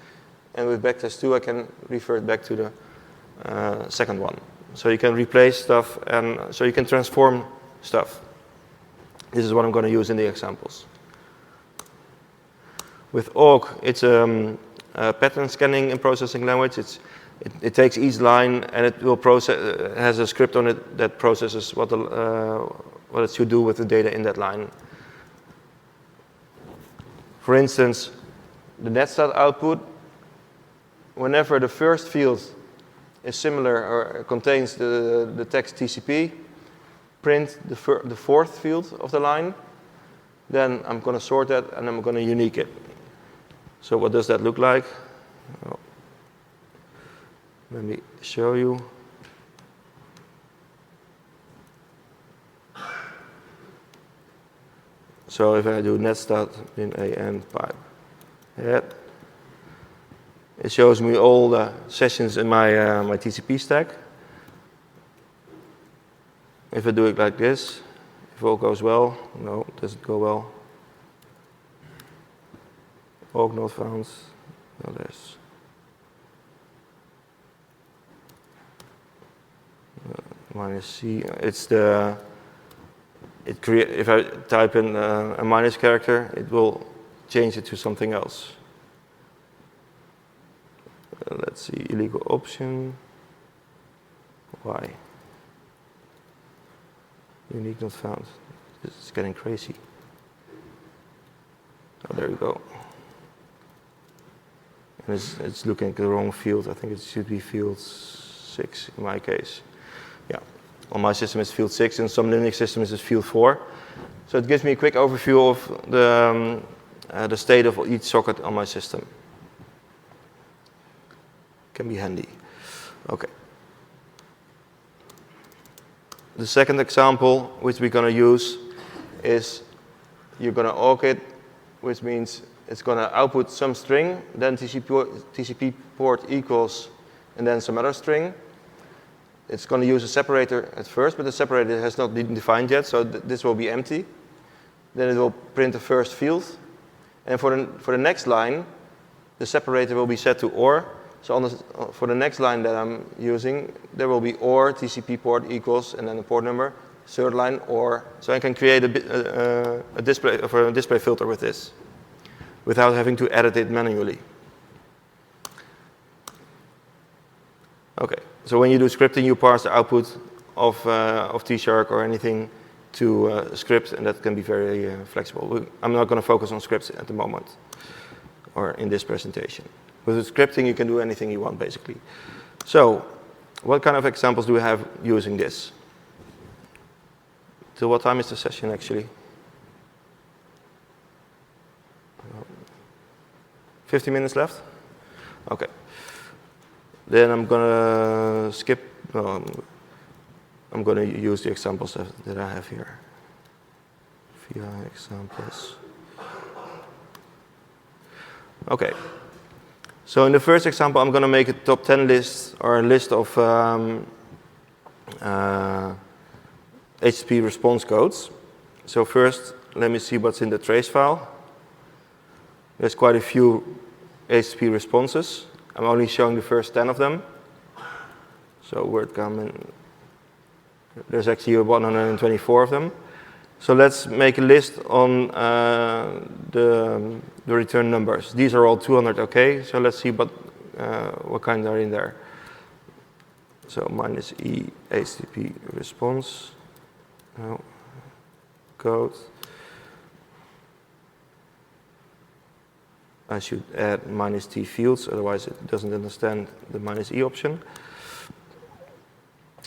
and with \2 I can refer back to the second one. So you can replace stuff, and so you can transform stuff. This is what I'm going to use in the examples. With awk, it's a pattern scanning and processing language. It takes each line and it will process. Has a script on it that processes what it should do with the data in that line. For instance, the netstat output. Whenever the first field is similar or contains the text TCP, print the fourth field of the line. Then I'm going to sort that and I'm going to unique it. So what does that look like? Let me show you. So if I do net_stat bin an pipe head, it shows me all the sessions in my my TCP stack. If I do it like this, if all goes well, no, it doesn't go well. Org not found. No, there's -c. It's the if I type in a minus character, it will change it to something else. Let's see, illegal option. Why? Unique not found. It's getting crazy. Oh, there you go. And it's looking at the wrong field. I think it should be field 6 in my case. Yeah, on my system it's field 6, and some Linux systems it's field 4. So it gives me a quick overview of the state of each socket on my system. Can be handy. Okay. The second example, which we're going to use, is you're going to Orchid, which means it's going to output some string, then TCP port equals, and then some other string. It's going to use a separator at first, but the separator has not been defined yet, so this will be empty. Then it will print the first field. And for the next line, the separator will be set to OR. So for the next line that I'm using, there will be OR, TCP port equals, and then the port number. Third line, OR. So I can create a display filter with this, without having to edit it manually. Okay, so when you do scripting, you parse the output of T-Shark or anything to script, and that can be very flexible. I'm not going to focus on scripts at the moment, or in this presentation. With scripting, you can do anything you want, basically. So, what kind of examples do we have using this? Till what time is the session, actually? 50 minutes left? Okay. Then I'm going to skip. I'm going to use the examples that I have here. Via examples. Okay. So in the first example, I'm going to make a top 10 list, or a list of HTTP response codes. So first, let me see what's in the trace file. There's quite a few HTTP responses. I'm only showing the first 10 of them. So word comment. There's actually 124 of them. So let's make a list on the return numbers. These are all 200 OK. So let's see what kind are in there. So -e HTTP response. No. Code. I should add -t fields, otherwise it doesn't understand the -e option.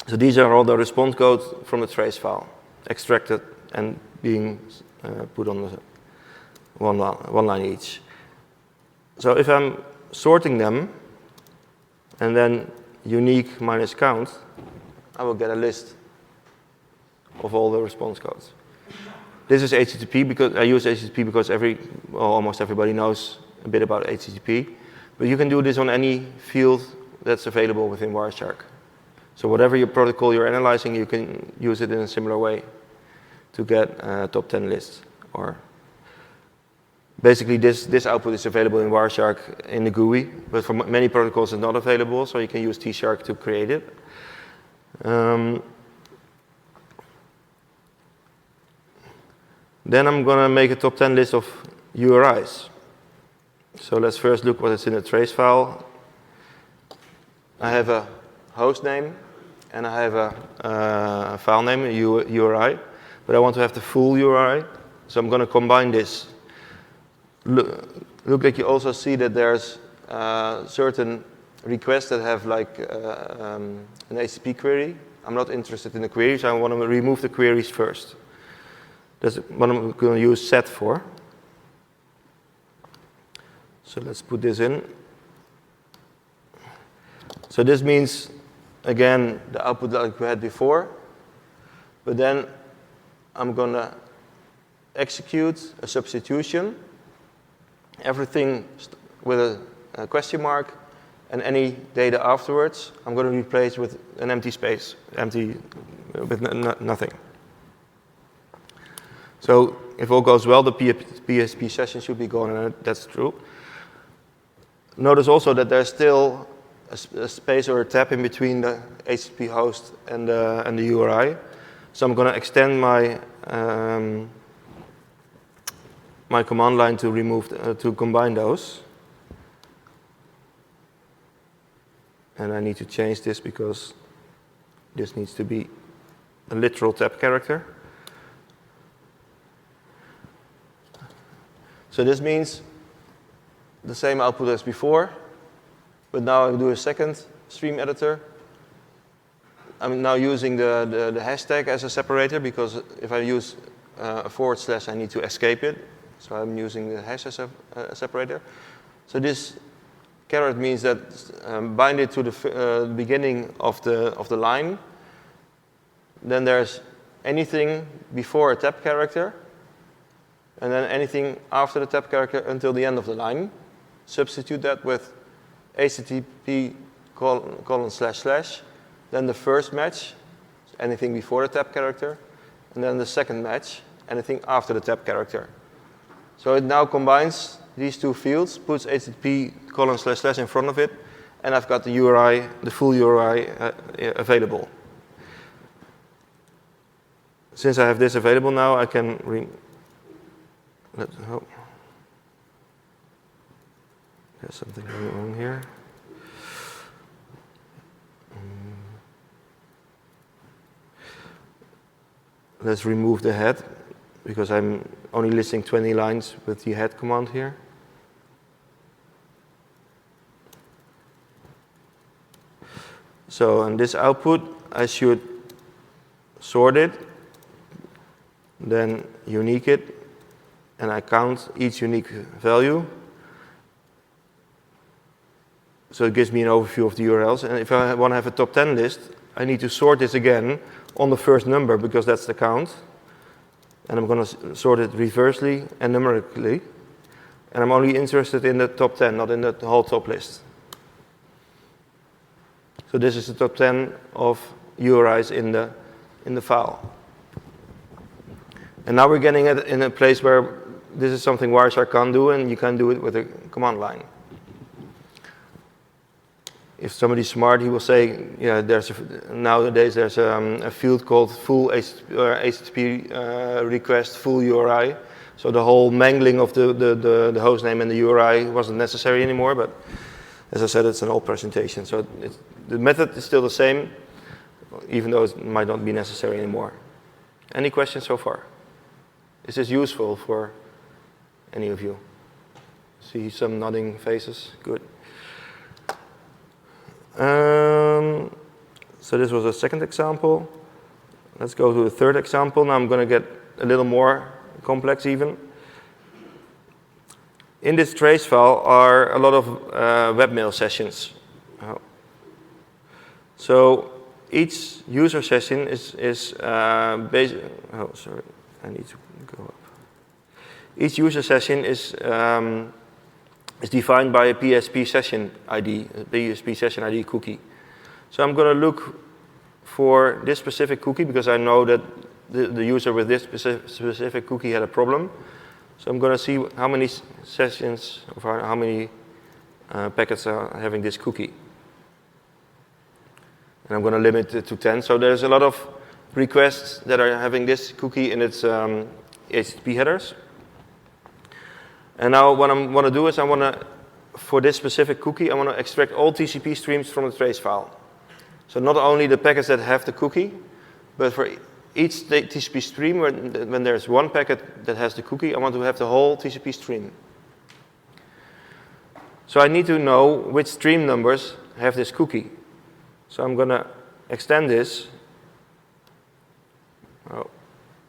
So these are all the response codes from the trace file, extracted and being put on the one line each. So if I'm sorting them, and then unique -count, I will get a list of all the response codes. This is HTTP, because I use HTTP because almost everybody knows a bit about HTTP. But you can do this on any field that's available within Wireshark. So whatever your protocol you're analyzing, you can use it in a similar way to get top 10 lists. Or basically, this output is available in Wireshark in the GUI, but for many protocols it's not available, so you can use T-Shark to create it. Then I'm going to make a top 10 list of URIs. So let's first look what is in the trace file. I have a host name, and I have a file name, a URI, but I want to have the full URI, so I'm going to combine this. Look like you also see that there's certain requests that have like an HTTP query. I'm not interested in the queries, I want to remove the queries first. That's what I'm going to use set for. So let's put this in. So this means, again, the output like we had before, but then I'm going to execute a substitution, everything with a question mark, and any data afterwards, I'm going to replace with an empty space, empty with nothing. So if all goes well, the PHP session should be gone, and that's true. Notice also that there's still a space or a tab in between the HTTP host and the URI. So I'm going to extend my my command line to remove to combine those. And I need to change this because this needs to be a literal tab character. So this means the same output as before, but now I do a second stream editor. I'm now using the hashtag as a separator because if I use a /, I need to escape it. So I'm using the hash as a separator. So this caret means that bind it to the beginning of the line. Then there's anything before a tab character, and then anything after the tab character until the end of the line. Substitute that with HTTP : // then the first match, anything before the tab character, and then the second match, anything after the tab character. So it now combines these two fields, puts HTTP : // in front of it, and I've got the URI, the full URI available. Since I have this available now, I can there's something going on here. Let's remove the head, because I'm only listing 20 lines with the head command here. So on this output, I should sort it, then unique it, and I count each unique value. So it gives me an overview of the URLs. And if I want to have a top 10 list, I need to sort this again on the first number, because that's the count. And I'm going to sort it reversely and numerically. And I'm only interested in the top 10, not in the whole top list. So this is the top 10 of URIs in the file. And now we're getting it in a place where this is something Wireshark can't do, and you can do it with a command line. If somebody's smart, he will say, yeah, nowadays there's a field called full HTTP request full URI. So the whole mangling of the host name and the URI wasn't necessary anymore. But as I said, it's an old presentation. So the method is still the same, even though it might not be necessary anymore. Any questions so far? Is this useful for any of you? See some nodding faces? Good. So this was a second example. Let's go to the third example. Now I'm going to get a little more complex even. In this trace file are a lot of webmail sessions. So each user session is based. Oh, sorry, I need to go up. Each user session is defined by a PSP session ID, a PSP session ID cookie. So I'm going to look for this specific cookie because I know that the user with this specific cookie had a problem. So I'm going to see how many sessions, or how many packets are having this cookie. And I'm going to limit it to 10. So there's a lot of requests that are having this cookie in its HTTP headers. And now what I want to do is for this specific cookie, I want to extract all TCP streams from the trace file. So not only the packets that have the cookie, but for each TCP stream, when there's one packet that has the cookie, I want to have the whole TCP stream. So I need to know which stream numbers have this cookie. So I'm going to extend this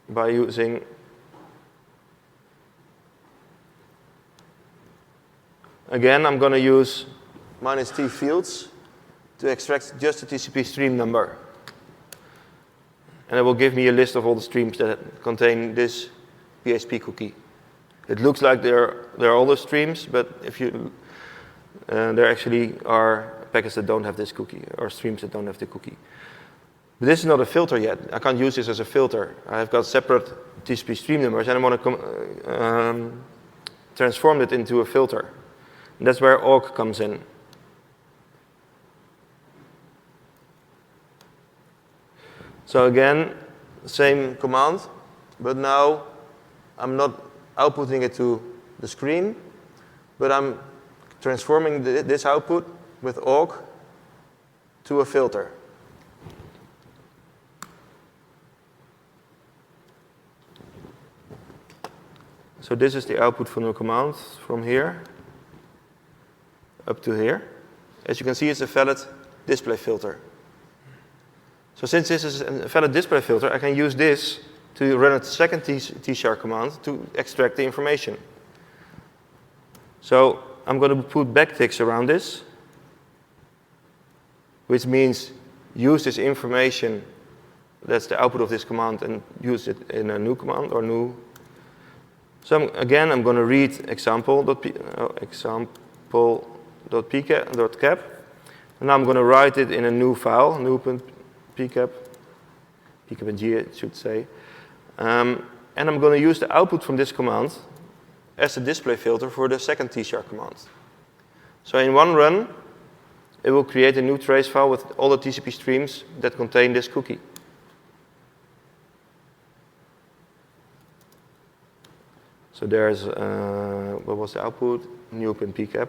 by using again, I'm going to use -t fields to extract just the TCP stream number. And it will give me a list of all the streams that contain this PHP cookie. It looks like there are all the streams, but if you there actually are packets that don't have this cookie, or streams that don't have the cookie. But this is not a filter yet. I can't use this as a filter. I've got separate TCP stream numbers, and I want to transform it into a filter. And that's where awk comes in. So again, same command, but now I'm not outputting it to the screen, but I'm transforming this output with awk to a filter. So this is the output from the command from here up to here. As you can see, it's a valid display filter. So since this is a valid display filter, I can use this to run a second T-Shark command to extract the information. So I'm going to put backticks around this, which means use this information, that's the output of this command, and use it in a new command or new. So again, I'm going to read example.pcap, and now I'm going to write it in a new file, new.pcap, pcap.g it should say. And I'm going to use the output from this command as a display filter for the second T-Shark command. So in one run, it will create a new trace file with all the TCP streams that contain this cookie. So there's, what was the output? New.pcap.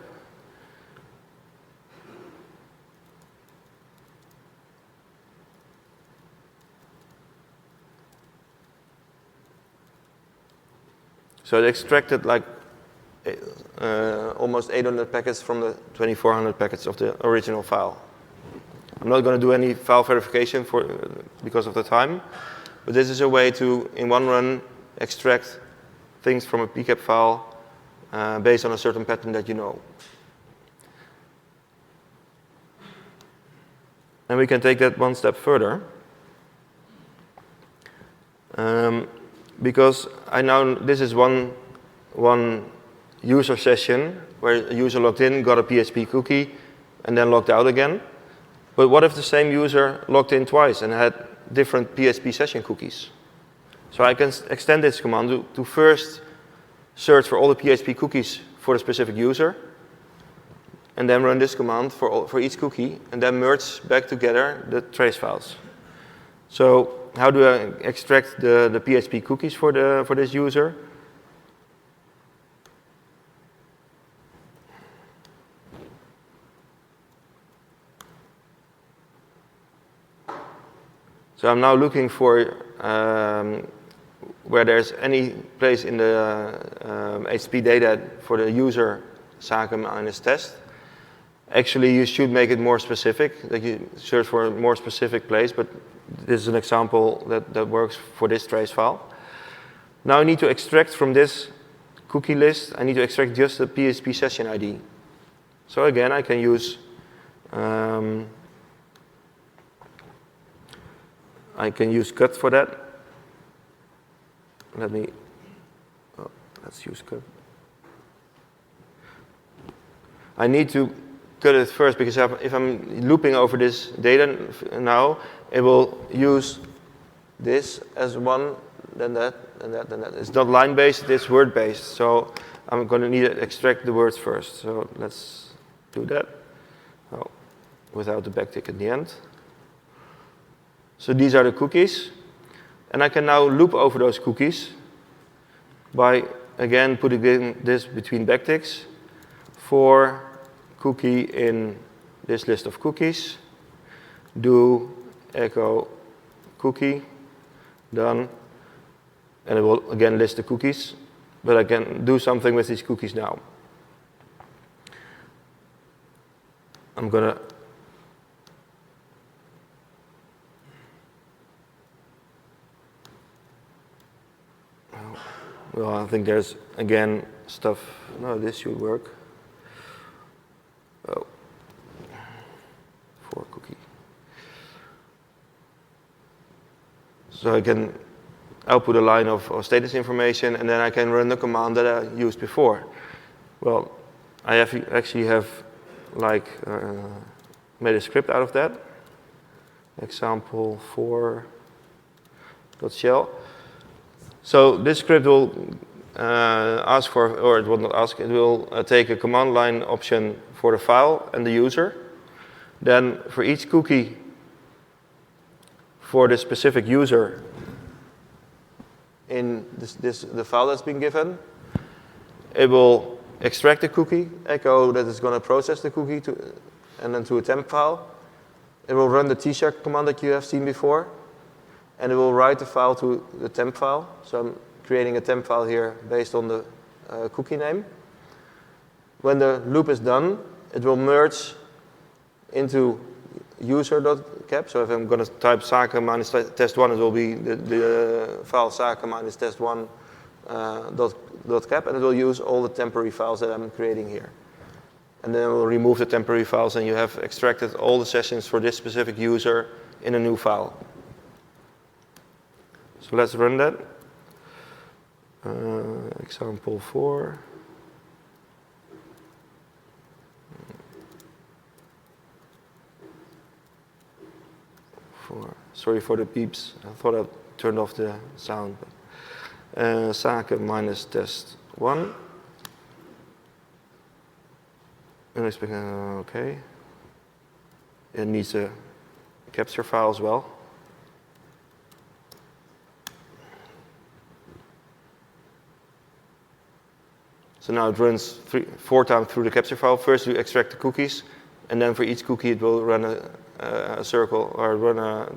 So it extracted like almost 800 packets from the 2400 packets of the original file. I'm not going to do any file verification because of the time, but this is a way to, in one run, extract things from a PCAP file based on a certain pattern that you know. And we can take that one step further. Because this is one user session where a user logged in, got a PHP cookie, and then logged out again. But what if the same user logged in twice and had different PHP session cookies? So I can extend this command to first search for all the PHP cookies for the specific user, and then run this command for each cookie, and then merge back together the trace files. So how do I extract the PHP cookies for this user? So I'm now looking for where there's any place in the HTTP data for the user Sake-test. Actually, you should make it more specific, that you search for a more specific place, but this is an example that works for this trace file. Now I need to extract from this cookie list, I need to extract just the PHP session ID. So again, I can use cut for that. Let's use cut. I need to cut it first because if I'm looping over this data now, it will use this as one, then that, and that, and that. It's not line-based, it's word-based. So I'm going to need to extract the words first. So let's do that without the backtick at the end. So these are the cookies. And I can now loop over those cookies by, again, putting this between backticks for cookie in this list of cookies. Do echo cookie, done. And it will, again, list the cookies. But I can do something with these cookies now. I'm going to well, I think there's, again, stuff. No, this should work. Oh. For So I can output a line of status information, and then I can run the command that I used before. Well, I actually have made a script out of that. Example 4.shell. So this script will ask for, or it will not ask, it will take a command line option for the file and the user. Then for each cookie for the specific user in the file that's been given, it will extract the cookie, echo that it's going to process the cookie and then to a temp file. It will run the tshark command that you have seen before, and it will write the file to the temp file. So I'm creating a temp file here based on the cookie name. When the loop is done, it will merge into user.cap. So if I'm going to type Sake minus test1, it will be the file Sake minus test1 .cap, and it will use all the temporary files that I'm creating here. And then it will remove the temporary files, and you have extracted all the sessions for this specific user in a new file. So let's run that. Example 4. Sorry for the beeps. I thought I turned off the sound. Sake minus test1. And okay. It needs a capture file as well. So now it runs 4 times through the capture file. First you extract the cookies, and then for each cookie it will run a circle or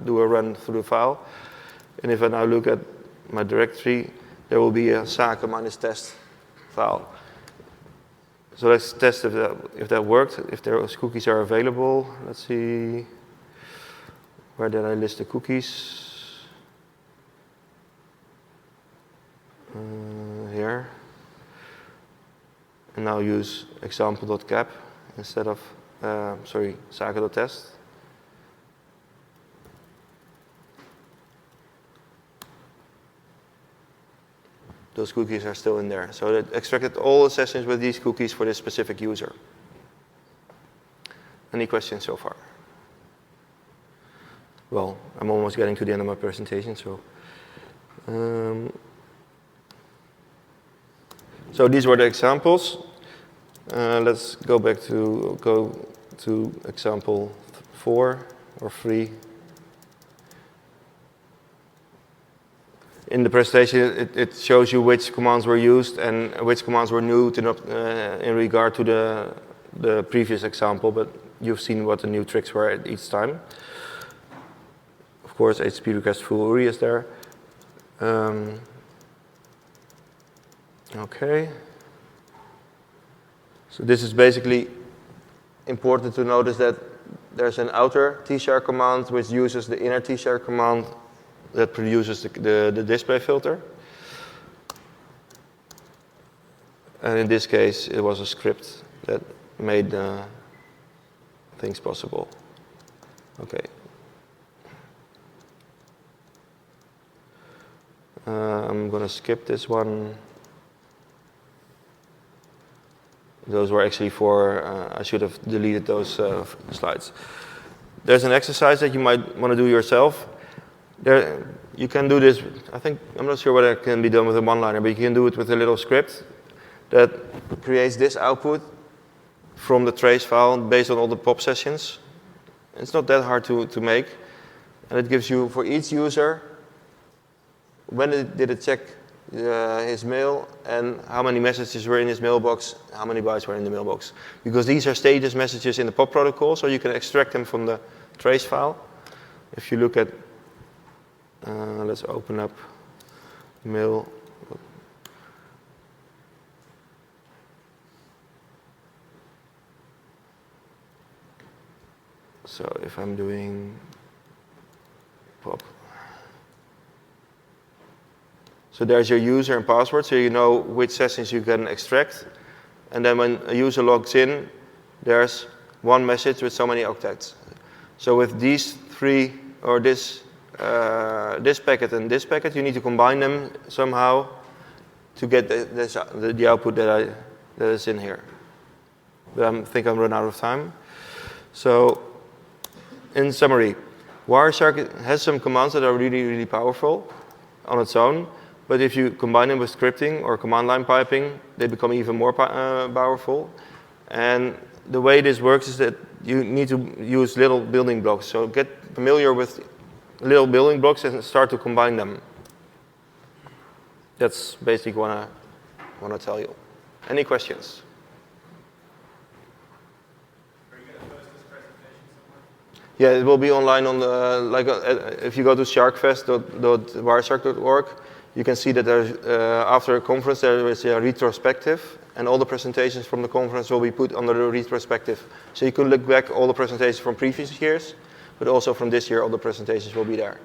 do a run through the file. And if I now look at my directory, there will be a Sake minus test file. So let's test if that worked, if those cookies are available. Let's see, where did I list the cookies? Here. And now use example.cap instead of, Sake.test. Those cookies are still in there. So it extracted all the sessions with these cookies for this specific user. Any questions so far? Well, I'm almost getting to the end of my presentation, so. So these were the examples. Let's go back to example 4 or 3. In the presentation, it shows you which commands were used and which commands were new in regard to the previous example, but you've seen what the new tricks were at each time. Of course, HTTP request full URI is there. Okay. So this is basically important to notice that there's an outer tshark command which uses the inner tshark command that produces the display filter. And in this case, it was a script that made things possible. Okay. I'm going to skip this one. Those were actually for, I should have deleted those slides. There's an exercise that you might want to do yourself. You can do this, I'm not sure whether it can be done with a one-liner, but you can do it with a little script that creates this output from the trace file based on all the pop sessions. It's not that hard to make. And it gives you, for each user, when did it check his mail and how many messages were in his mailbox, how many bytes were in the mailbox. Because these are status messages in the pop protocol, so you can extract them from the trace file. If you look at, let's open up mail. So if I'm doing pop. So there's your user and password, so you know which sessions you can extract. And then when a user logs in, there's one message with so many octets. So with these three, or this this packet and this packet. You need to combine them somehow to get the output that is in here. But I think I'm run out of time. So, in summary, Wireshark has some commands that are really, really powerful on its own. But if you combine them with scripting or command line piping, they become even more powerful. And the way this works is that you need to use little building blocks. So get familiar with little building blocks and start to combine them. That's basically what I want to tell you. Any questions? Are you going to post this presentation somewhere? Yeah, it will be online on the, if you go to sharkfest.wireshark.org, you can see that there's, after a conference there is a retrospective, and all the presentations from the conference will be put under the retrospective. So you can look back all the presentations from previous years, but also from this year all the presentations will be there.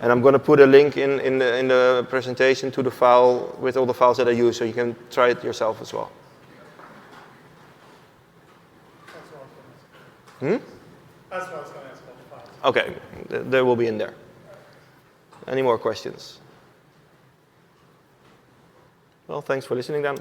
And I'm going to put a link in the presentation to the file with all the files that I use, so you can try it yourself as well. That's what I was going to ask about the files. Okay, they will be in there. Any more questions? Well, thanks for listening then.